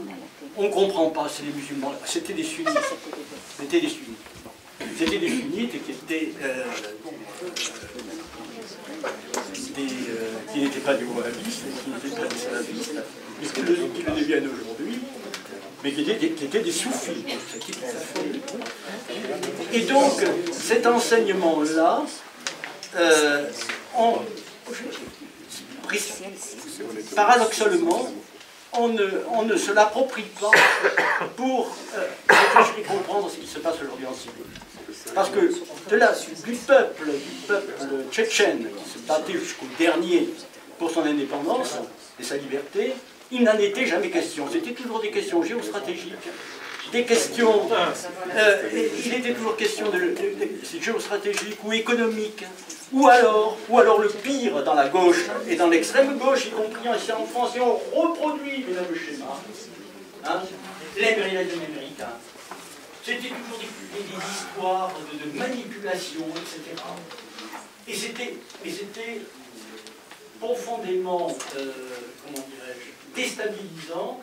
On ne comprend pas, c'est les musulmans. C'était des sunnites. C'était des sunnites qui étaient... qui n'étaient pas des wahhabistes, qui n'étaient pas des salafistes, mais qui le deviennent aujourd'hui, mais qui étaient des soufis. Et donc, cet enseignement-là, paradoxalement, on ne se l'approprie pas pour réfléchir et comprendre ce qui se passe aujourd'hui en Syrie. Parce que du peuple tchétchène qui se battait jusqu'au dernier pour son indépendance et sa liberté, il n'en était jamais question. C'était toujours des questions géostratégiques, des questions... il était toujours question de géostratégique ou économique, ou alors le pire dans la gauche et dans l'extrême gauche, y compris ici en France, et on reproduit le même schéma, hein, l'impérialisme américain. C'était toujours des histoires de manipulation, etc. Et c'était profondément, comment dirais-je, déstabilisant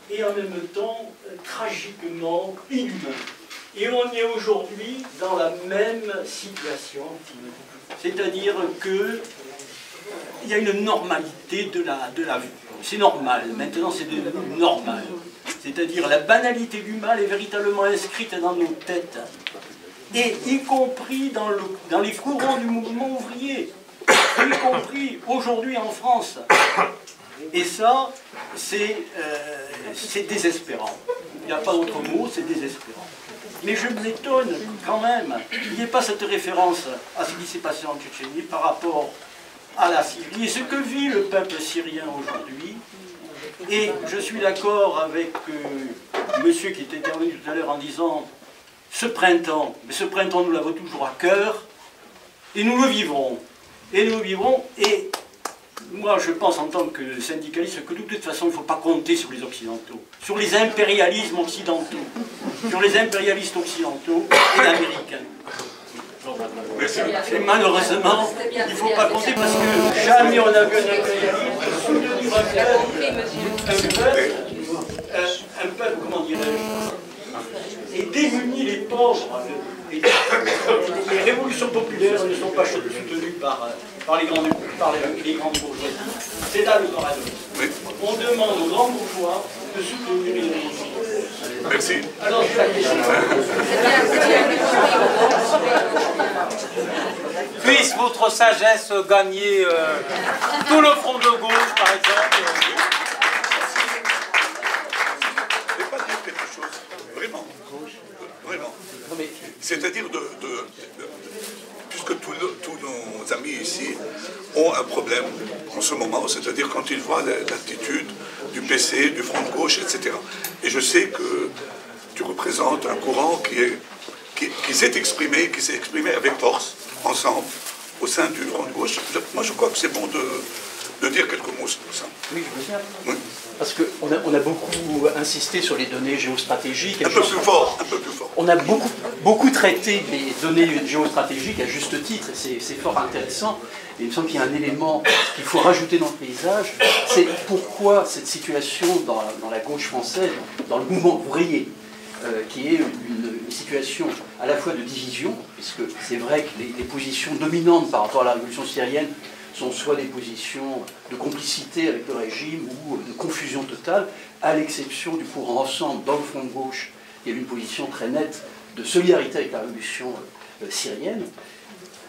et en même temps tragiquement inhumain. Et on est aujourd'hui dans la même situation, c'est-à-dire qu'il y a une normalité de la vie. C'est normal, maintenant c'est devenu normal. C'est-à-dire la banalité du mal est véritablement inscrite dans nos têtes, et y compris dans les courants du mouvement ouvrier, y compris aujourd'hui en France. Et ça, c'est désespérant. Il n'y a pas d'autre mot, c'est désespérant. Mais je m'étonne quand même qu'il n'y ait pas cette référence à ce qui s'est passé en Tchétchénie par rapport à la Syrie et ce que vit le peuple syrien aujourd'hui. Et je suis d'accord avec monsieur qui était intervenu tout à l'heure en disant ce printemps nous l'avons toujours à cœur et nous le vivrons. Et nous le vivrons. Et moi je pense en tant que syndicaliste que de toute façon il ne faut pas compter sur les Occidentaux, sur les impérialismes occidentaux, sur les impérialistes occidentaux et américains. Et malheureusement, il ne faut pas compter parce que jamais on a vu un impérialisme soutenir un peuple, comment dirais-je, et démunir les pauvres. Les révolutions populaires ne sont pas soutenues par les grandes bourgeoisie. C'est là le paradoxe. On demande aux grands bourgeois de soutenir les révolutions. Merci. Puisse votre sagesse gagner tout le front de gauche, par exemple. Je ne vais pas dire quelque chose, vraiment. Vraiment. C'est-à-dire puisque tous nos amis ici ont un problème en ce moment, c'est-à-dire quand ils voient l'attitude du PC, du front de gauche, etc. Et je sais que tu représentes un courant qui s'est exprimé avec force, ensemble, au sein du front de gauche. Moi, je crois que c'est bon de dire quelques mots sur ça. Oui, je veux bien. Oui. Parce qu'on a beaucoup insisté sur les données géostratégiques. Un peu plus fort, un peu plus fort. On a beaucoup traité les données géostratégiques à juste titre, et c'est fort intéressant. Et il me semble qu'il y a un élément qu'il faut rajouter dans le paysage, c'est pourquoi cette situation dans la gauche française, dans le mouvement ouvrier, qui est une situation à la fois de division, puisque c'est vrai que les positions dominantes par rapport à la révolution syrienne sont soit des positions de complicité avec le régime ou de confusion totale, à l'exception du courant ensemble dans le front de gauche, il y a une position très nette de solidarité avec la révolution syrienne.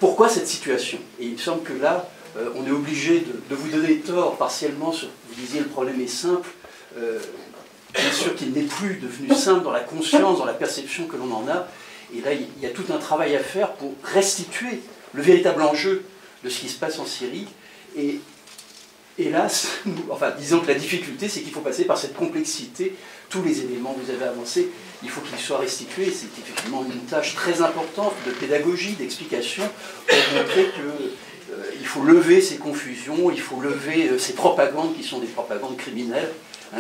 Pourquoi cette situation? Et il me semble que là, on est obligé de vous donner tort partiellement sur, vous disiez le problème est simple, bien sûr qu'il n'est plus devenu simple dans la conscience, dans la perception que l'on en a, et là il y a tout un travail à faire pour restituer le véritable enjeu de ce qui se passe en Syrie, et hélas, enfin disons que la difficulté c'est qu'il faut passer par cette complexité, tous les éléments que vous avez avancés, il faut qu'ils soient restitués, c'est effectivement une tâche très importante de pédagogie, d'explication, pour montrer qu'il faut lever ces confusions, il faut lever ces propagandes qui sont des propagandes criminelles,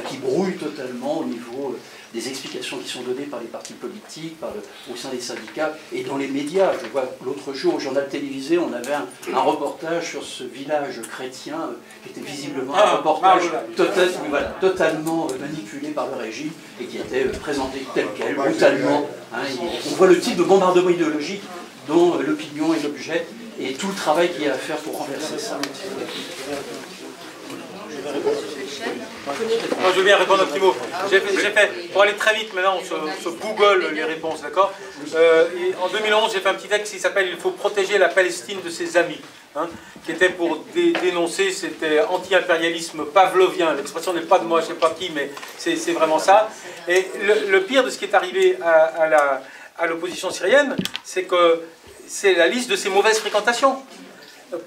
qui brouillent totalement au niveau des explications qui sont données par les partis politiques, au sein des syndicats et dans les médias. Je vois l'autre jour au journal télévisé, on avait un reportage sur ce village chrétien qui était visiblement un reportage totalement manipulé par le régime et qui était présenté tel quel, brutalement. On voit le type de bombardement idéologique dont l'opinion est l'objet et tout le travail qu'il y a à faire pour renverser ça. Moi, je veux bien répondre un petit mot. J'ai fait, pour aller très vite maintenant, on se google les réponses, d'accord. En 2011, j'ai fait un petit texte qui s'appelle « Il faut protéger la Palestine de ses amis », qui était pour dénoncer, c'était anti-impérialisme pavlovien. L'expression n'est pas de moi, je ne sais pas qui, mais c'est vraiment ça. Et le pire de ce qui est arrivé à l'opposition syrienne, c'est que c'est la liste de ses mauvaises fréquentations.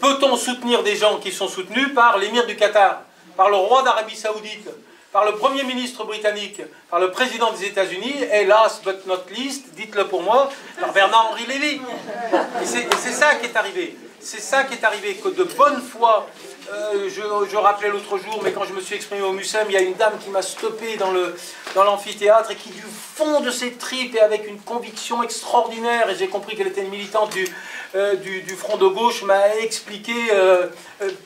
Peut-on soutenir des gens qui sont soutenus par l'émir du Qatar, par le roi d'Arabie Saoudite, par le Premier ministre britannique, par le président des États-Unis, et last but not least, dites-le pour moi, par Bernard-Henri Lévy. Et c'est ça qui est arrivé. C'est ça qui est arrivé, que de bonne foi, je rappelais l'autre jour, mais quand je me suis exprimé au Mucem, il y a une dame qui m'a stoppé dans l'amphithéâtre et qui, du fond de ses tripes et avec une conviction extraordinaire, et j'ai compris qu'elle était une militante du front de gauche, m'a expliqué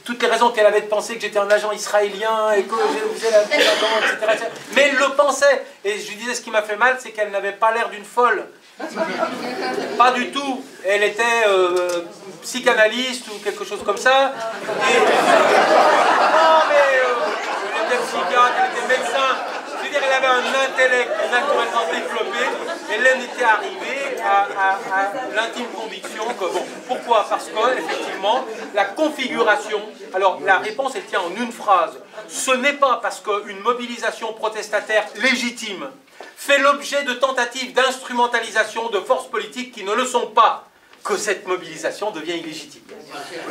toutes les raisons qu'elle avait de penser que j'étais un agent israélien et que je faisais la propagande, etc. Mais elle le pensait. Et je lui disais, ce qui m'a fait mal, c'est qu'elle n'avait pas l'air d'une folle. Pas du tout. Elle était psychanalyste ou quelque chose comme ça. Et... Non, mais elle était psychiatre, elle était médecin. Je veux dire, elle avait un intellect naturellement développé. Elle en était arrivée à l'intime conviction que, bon, pourquoi? Parce que, effectivement, la configuration... Alors, la réponse, elle tient en une phrase. Ce n'est pas parce qu'une mobilisation protestataire légitime fait l'objet de tentatives d'instrumentalisation de forces politiques qui ne le sont pas, que cette mobilisation devient illégitime.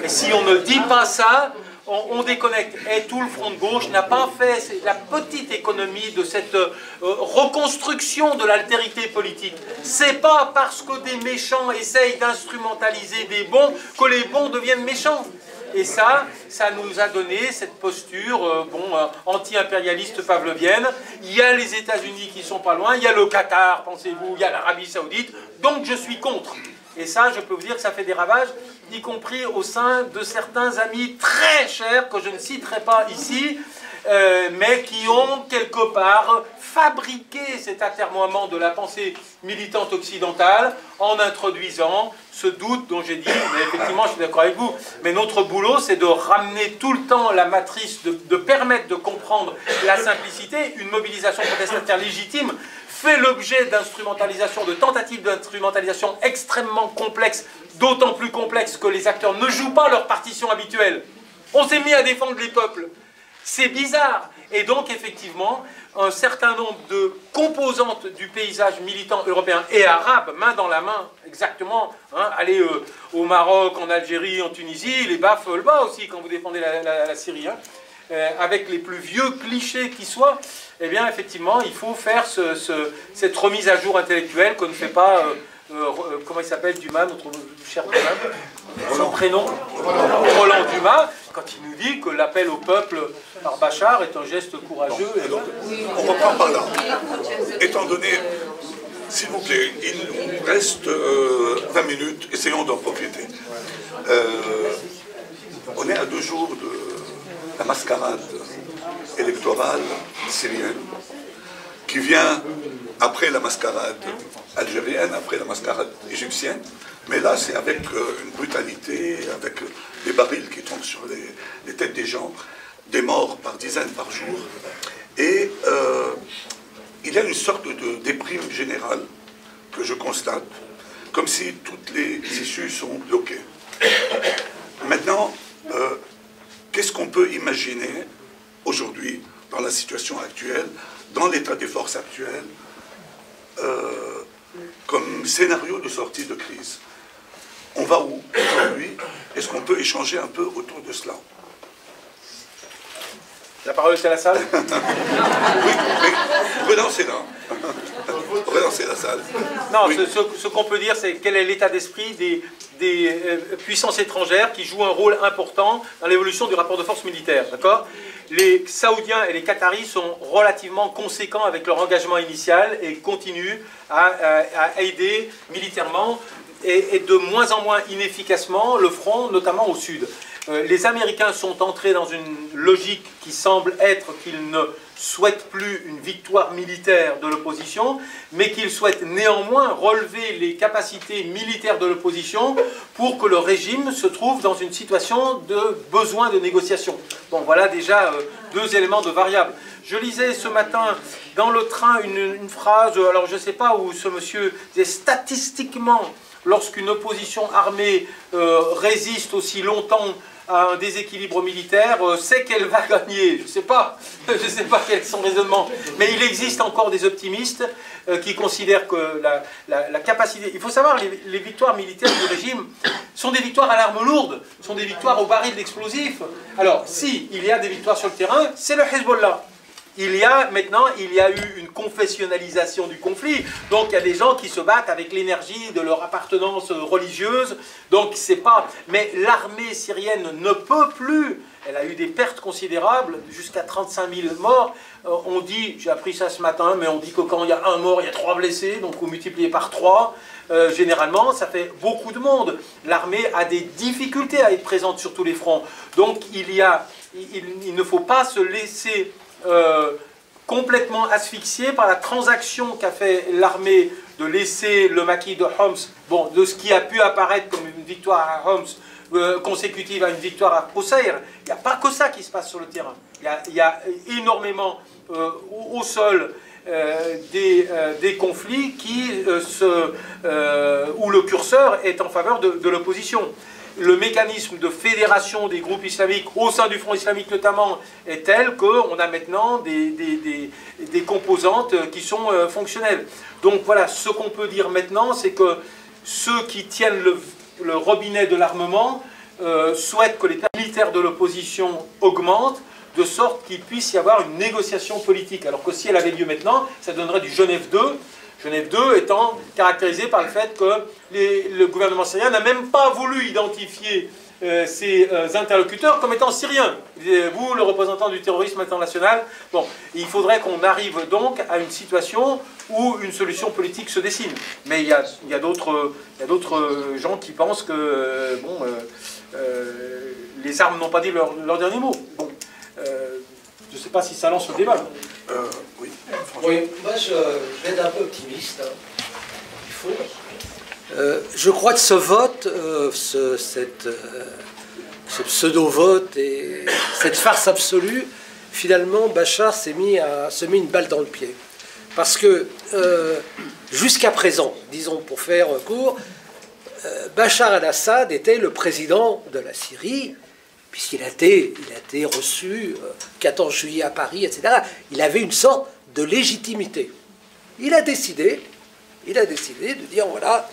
Et si on ne dit pas ça, on déconnecte. Et tout le front de gauche n'a pas fait la petite économie de cette reconstruction de l'altérité politique. C'est pas parce que des méchants essayent d'instrumentaliser des bons que les bons deviennent méchants. Et ça nous a donné cette posture anti-impérialiste pavlovienne. Il y a les États-Unis qui sont pas loin, il y a le Qatar, pensez-vous, il y a l'Arabie Saoudite, donc je suis contre. Et ça, je peux vous dire que ça fait des ravages, y compris au sein de certains amis très chers, que je ne citerai pas ici, mais qui ont quelque part fabriqué cet atermoiement de la pensée militante occidentale en introduisant ce doute dont j'ai dit, mais effectivement je suis d'accord avec vous, mais notre boulot c'est de ramener tout le temps la matrice, de permettre de comprendre la simplicité. Une mobilisation protestataire légitime fait l'objet d'instrumentalisation, de tentatives d'instrumentalisation extrêmement complexes, d'autant plus complexes que les acteurs ne jouent pas leur partition habituelle. On s'est mis à défendre les peuples. C'est bizarre. Et donc, effectivement, un certain nombre de composantes du paysage militant européen et arabe, main dans la main, exactement, hein, allez au Maroc, en Algérie, en Tunisie, les bas le bas aussi, quand vous défendez la Syrie, hein, avec les plus vieux clichés qui soient, eh bien, effectivement, il faut faire cette remise à jour intellectuelle que ne fait pas... comment il s'appelle, Dumas, notre cher Dumas, son prénom, Roland Dumas, quand il nous dit que l'appel au peuple par Bachar est un geste courageux. Alors, on reprend par là. Étant donné, s'il vous plaît, il nous reste 20 minutes, essayons d'en profiter. On est à 2 jours de la mascarade électorale syrienne, qui vient après la mascarade algérienne, après la mascarade égyptienne, mais là c'est avec une brutalité, avec des barils qui tombent sur les têtes des gens, des morts par dizaines par jour, et il y a une sorte de déprime générale que je constate, comme si toutes les issues sont bloquées. Maintenant, qu'est-ce qu'on peut imaginer aujourd'hui, dans la situation actuelle, dans l'état des forces actuelles, comme scénario de sortie de crise? On va où aujourd'hui? Est-ce qu'on peut échanger un peu autour de cela? La parole est à la salle. Oui, mais relancez-la. Relancez la salle. Non, oui. ce qu'on peut dire, c'est quel est l'état d'esprit des puissances étrangères qui jouent un rôle important dans l'évolution du rapport de force militaire. D'accord? Les Saoudiens et les Qataris sont relativement conséquents avec leur engagement initial et continuent à aider militairement et de moins en moins inefficacement le front, notamment au sud. Les Américains sont entrés dans une logique qui semble être qu'ils ne souhaitent plus une victoire militaire de l'opposition, mais qu'ils souhaitent néanmoins relever les capacités militaires de l'opposition pour que le régime se trouve dans une situation de besoin de négociation. Bon, voilà déjà 2 éléments de variables. Je lisais ce matin dans le train une phrase, alors je ne sais pas où ce monsieur disait statistiquement, lorsqu'une opposition armée résiste aussi longtemps à un déséquilibre militaire, c'est qu'elle va gagner. Je ne sais pas quel est son raisonnement. Mais il existe encore des optimistes qui considèrent que la capacité... Il faut savoir, les victoires militaires du régime sont des victoires à l'arme lourde, sont des victoires au baril d'explosifs. Alors, si il y a des victoires sur le terrain, c'est le Hezbollah. Maintenant, il y a eu une confessionnalisation du conflit. Donc, il y a des gens qui se battent avec l'énergie de leur appartenance religieuse. Donc, c'est pas... Mais l'armée syrienne ne peut plus. Elle a eu des pertes considérables, jusqu'à 35 000 morts. On dit, j'ai appris ça ce matin, mais on dit que quand il y a 1 mort, il y a 3 blessés. Donc, vous multipliez par 3. Généralement, ça fait beaucoup de monde. L'armée a des difficultés à être présente sur tous les fronts. Donc, il ne faut pas se laisser... complètement asphyxié par la transaction qu'a fait l'armée de laisser le maquis de Homs, bon, de ce qui a pu apparaître comme une victoire à Homs consécutive à une victoire à Qusayr. Il n'y a pas que ça qui se passe sur le terrain. Il y a énormément au sol des conflits où le curseur est en faveur de l'opposition. Le mécanisme de fédération des groupes islamiques au sein du Front islamique notamment est tel qu'on a maintenant des composantes qui sont fonctionnelles. Donc voilà, ce qu'on peut dire maintenant, c'est que ceux qui tiennent le robinet de l'armement souhaitent que les pertes militaires de l'opposition augmentent, de sorte qu'il puisse y avoir une négociation politique. Alors que si elle avait lieu maintenant, ça donnerait du Genève 2. Genève 2 étant caractérisé par le fait que le gouvernement syrien n'a même pas voulu identifier ses interlocuteurs comme étant syriens. Vous, le représentant du terrorisme international, bon, il faudrait qu'on arrive donc à une situation où une solution politique se dessine. Mais il y a d'autres gens qui pensent que les armes n'ont pas dit leur dernier mot. Bon, je ne sais pas si ça lance le débat. Oui. Oui, moi je vais être un peu optimiste. Hein. Il faut. Je crois que ce vote, ce pseudo-vote et cette farce absolue, finalement, Bachar s'est mis une balle dans le pied. Parce que jusqu'à présent, disons pour faire court, Bachar el-Assad était le président de la Syrie, puisqu'il a été reçu 14 juillet à Paris, etc. Il avait une sorte de légitimité. Il a décidé de dire, voilà,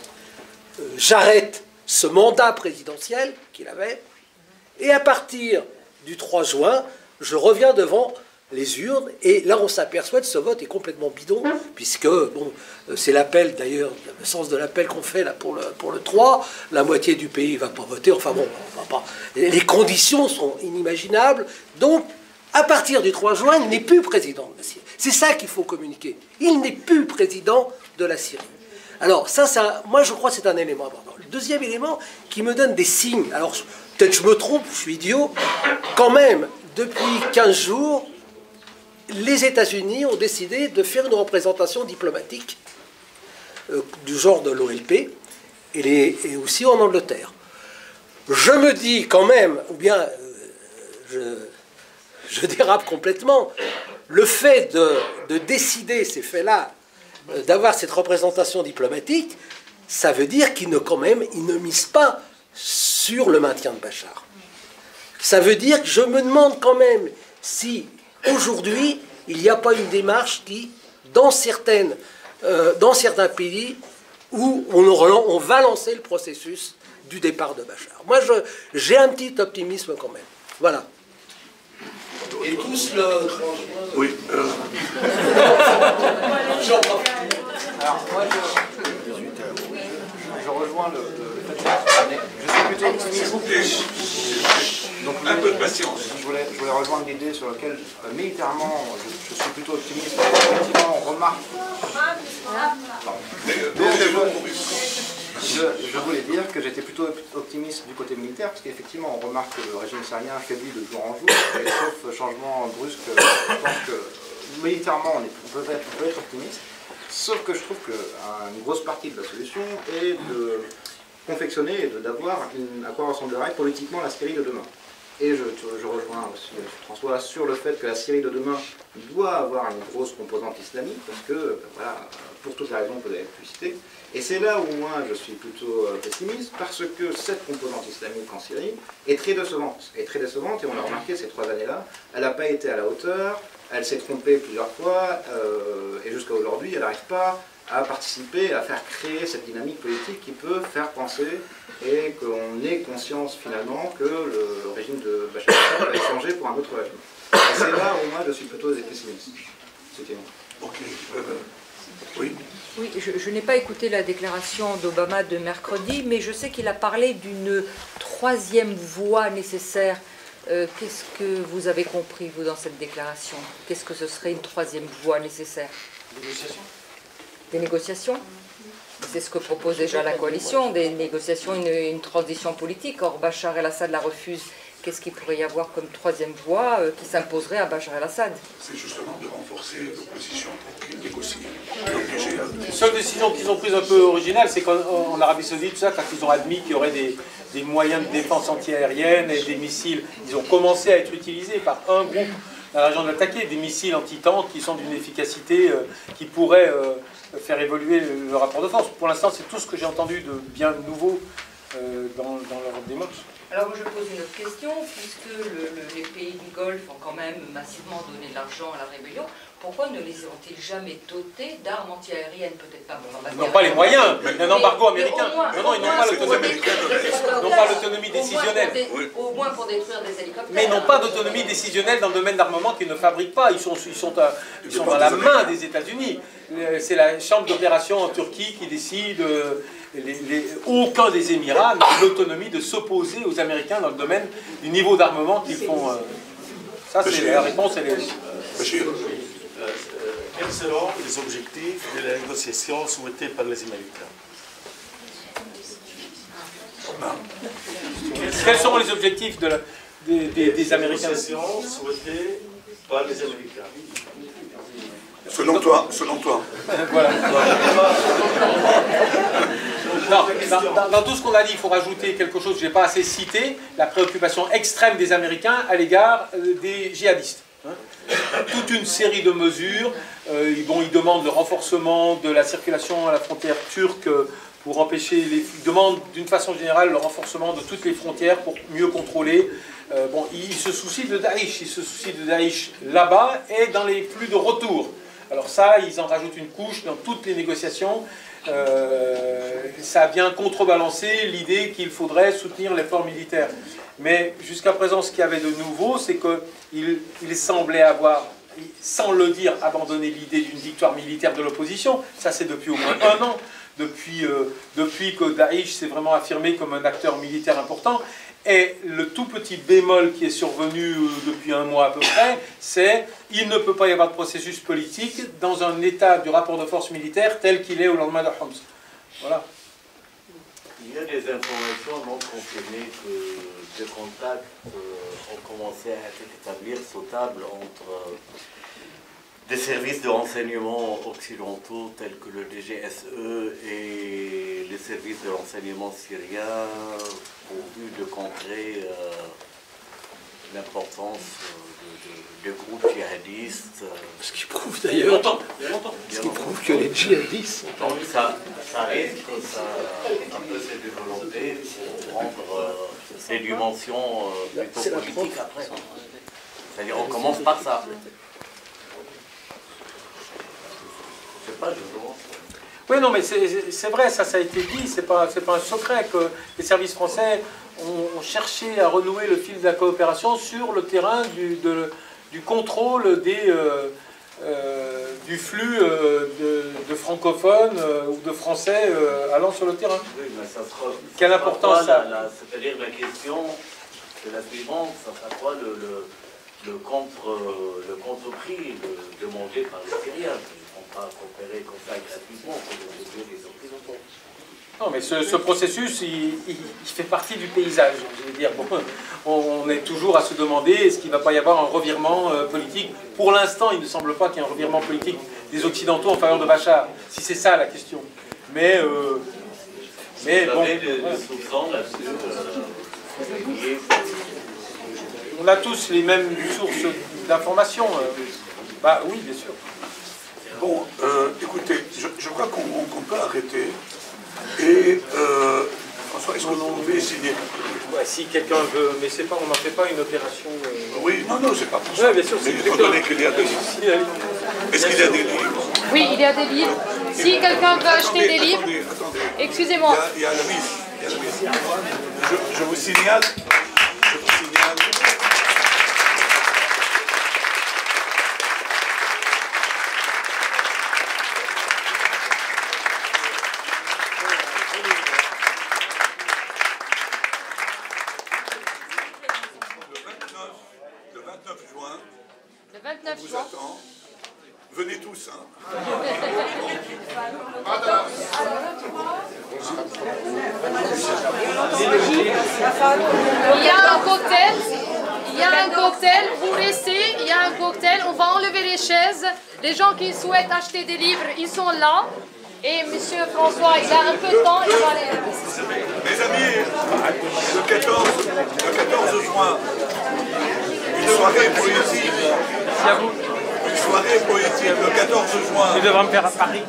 j'arrête ce mandat présidentiel qu'il avait, et à partir du 3 juin, je reviens devant les urnes, et là on s'aperçoit que ce vote est complètement bidon, puisque, bon, c'est l'appel d'ailleurs, le sens de l'appel qu'on fait là pour le 3, la moitié du pays ne va pas voter, enfin bon, on va pas, les conditions sont inimaginables, donc à partir du 3 juin, il n'est plus président de la Syrie. C'est ça qu'il faut communiquer. Il n'est plus président de la Syrie. Alors ça, moi je crois que c'est un élément important. Le deuxième élément qui me donne des signes, alors peut-être je me trompe, je suis idiot, quand même, depuis 15 jours, les États-Unis ont décidé de faire une représentation diplomatique du genre de l'OLP et aussi en Angleterre. Je me dis quand même, ou bien je dérape complètement, le fait de décider ces faits-là, d'avoir cette représentation diplomatique, ça veut dire qu'ils ne misent pas sur le maintien de Bachar. Ça veut dire que je me demande quand même si aujourd'hui il n'y a pas une démarche qui, dans certains pays, où on va lancer le processus du départ de Bachar. Moi, j'ai un petit optimisme quand même. Voilà. Et tous le... Oui. Alors, moi, je rejoins le fait que je suis plutôt optimiste. Donc, un peu de patience. Je voulais rejoindre l'idée sur laquelle, militairement, je suis plutôt optimiste. Effectivement, on remarque... Je voulais dire que j'étais plutôt optimiste du côté militaire, parce qu'effectivement, on remarque que le régime syrien faiblit de jour en jour, et sauf changement brusque, je pense que militairement, on peut être optimiste. Sauf que je trouve qu'une grosse partie de la solution est de confectionner et d'avoir à quoi ressemblerait politiquement la Syrie de demain. Et je rejoins aussi François sur le fait que la Syrie de demain doit avoir une grosse composante islamique, parce que, voilà, pour toutes les raisons que vous avez pu citer. Et c'est là où moi je suis plutôt pessimiste, parce que cette composante islamique en Syrie est très décevante. Et on l'a remarqué ces 3 années-là, elle n'a pas été à la hauteur, elle s'est trompée plusieurs fois, et jusqu'à aujourd'hui, elle n'arrive pas à participer, à faire créer cette dynamique politique qui peut faire penser et qu'on ait conscience finalement que le régime de Bachar el-Assad va changer pour un autre régime. Et c'est là où moi je suis plutôt pessimiste. C'était bon. Ok. Oui. Oui, je n'ai pas écouté la déclaration d'Obama de mercredi, mais je sais qu'il a parlé d'une 3e voie nécessaire. Qu'est-ce que vous avez compris, vous, dans cette déclaration? Qu'est-ce que ce serait une 3e voie nécessaire? Des négociations. C'est ce que propose déjà la coalition, des négociations, une transition politique. Or, Bachar el-Assad la refuse. Qu'est-ce qu'il pourrait y avoir comme 3e voie qui s'imposerait à Bachar el-Assad? C'est justement de renforcer l'opposition pour qu'il négocie. La seule décision qu'ils ont prise un peu originale, c'est qu'en Arabie Saoudite, tout ça, quand ils ont admis qu'il y aurait des moyens de défense antiaérienne et des missiles, ils ont commencé à être utilisés par un groupe dans la région de l'attaquer, des missiles anti-tanks qui sont d'une efficacité qui pourrait faire évoluer le rapport de force. Pour l'instant, c'est tout ce que j'ai entendu de bien nouveau dans leur démarche. Alors moi je pose une autre question, puisque les pays du Golfe ont quand même massivement donné de l'argent à la rébellion, pourquoi ne les ont-ils jamais dotés d'armes anti-aériennes? Peut-être pas. Ils n'ont pas les moyens, il y a un embargo américain. Non, ils n'ont pas l'autonomie. Ils n'ont pas l'autonomie décisionnelle. Au moins pour détruire des hélicoptères. Mais ils n'ont pas d'autonomie décisionnelle dans le domaine d'armement qu'ils ne fabriquent pas. Ils sont dans la main des États-Unis. C'est la chambre d'opération en Turquie qui décide. Aucun des Émirats n'a l'autonomie de s'opposer aux Américains dans le domaine du niveau d'armement qu'ils font. Ça, c'est la réponse. Quels seront les objectifs de la négociation souhaitée par les Américains? Quels seront les objectifs des Américains? Souhaitées par les Américains. Selon toi. Voilà. Dans tout ce qu'on a dit, il faut rajouter quelque chose que je n'ai pas assez cité, la préoccupation extrême des Américains à l'égard des djihadistes. toute une série de mesures. Ils demandent le renforcement de la circulation à la frontière turque pour empêcher ils demandent d'une façon générale le renforcement de toutes les frontières pour mieux contrôler. Ils se soucient de Daesh, là-bas et dans les flux de retour. Alors ça, ils en rajoutent une couche dans toutes les négociations. Ça vient contrebalancer l'idée qu'il faudrait soutenir l'effort militaire. Mais jusqu'à présent, ce qu'il y avait de nouveau, c'est qu'il semblait avoir, sans le dire, abandonné l'idée d'une victoire militaire de l'opposition. Ça, c'est depuis au moins 1 an, depuis que Daesh s'est vraiment affirmé comme un acteur militaire important. Et le tout petit bémol qui est survenu depuis 1 mois à peu près, c'est qu'il ne peut pas y avoir de processus politique dans un état du rapport de force militaire tel qu'il est au lendemain de Homs. Voilà. Il y a des informations non confirmées que des contacts ont commencé à être établis sautables entre des services de renseignement occidentaux tels que le DGSE et les services de renseignement syriens au but de contrer l'importance des groupes djihadistes. Ce qui prouve d'ailleurs que les djihadistes sont... Donc ça risque un peu se développer pour prendre des dimensions plutôt politiques après. C'est-à-dire on commence par ça. Je sais pas, je pense. Oui, non, mais c'est vrai, ça a été dit, c'est pas un secret que les services français ont cherché à renouer le fil de la coopération sur le terrain du contrôle du flux de francophones ou de français allant sur le terrain. Oui, mais ça sera... Quelle importance ça... C'est-à-dire la question, c'est la suivante, ça sera quoi le contre-prix demandé par les Syriens? Pas coopérer comme ça gratuitement pour les Occidentaux. Non, mais ce processus, il fait partie du paysage. Je veux dire, on est toujours à se demander est-ce qu'il ne va pas y avoir un revirement politique. Pour l'instant, il ne semble pas qu'il y ait un revirement politique des Occidentaux en faveur de Bachar, si c'est ça la question. Mais bon. On a tous les mêmes sources d'informations. Bah oui, bien sûr. Bon, écoutez, je crois qu'on peut arrêter. Et François, est-ce que vous pouvez signer? Ouais, si quelqu'un veut, mais c'est pas, on n'en fait pas une opération. Oui, non, c'est pas pour ça. Ouais, bien sûr, mais il faut donner qu'il y a des livres. Est-ce qu'il y a des livres? Oui, il y a des livres. Si quelqu'un veut acheter des livres, excusez-moi. Il y a la mise. Je vous signale. Le 29 juin. Venez tous, hein. Il y a un cocktail, vous restez, il y a un cocktail, on va enlever les chaises. Les gens qui souhaitent acheter des livres, ils sont là. Et monsieur François, il a un peu de temps, il va aller. Mes amis, le 14 juin, une soirée poétique. Une soirée poétique le 14 juin. Tu devras me faire à Paris.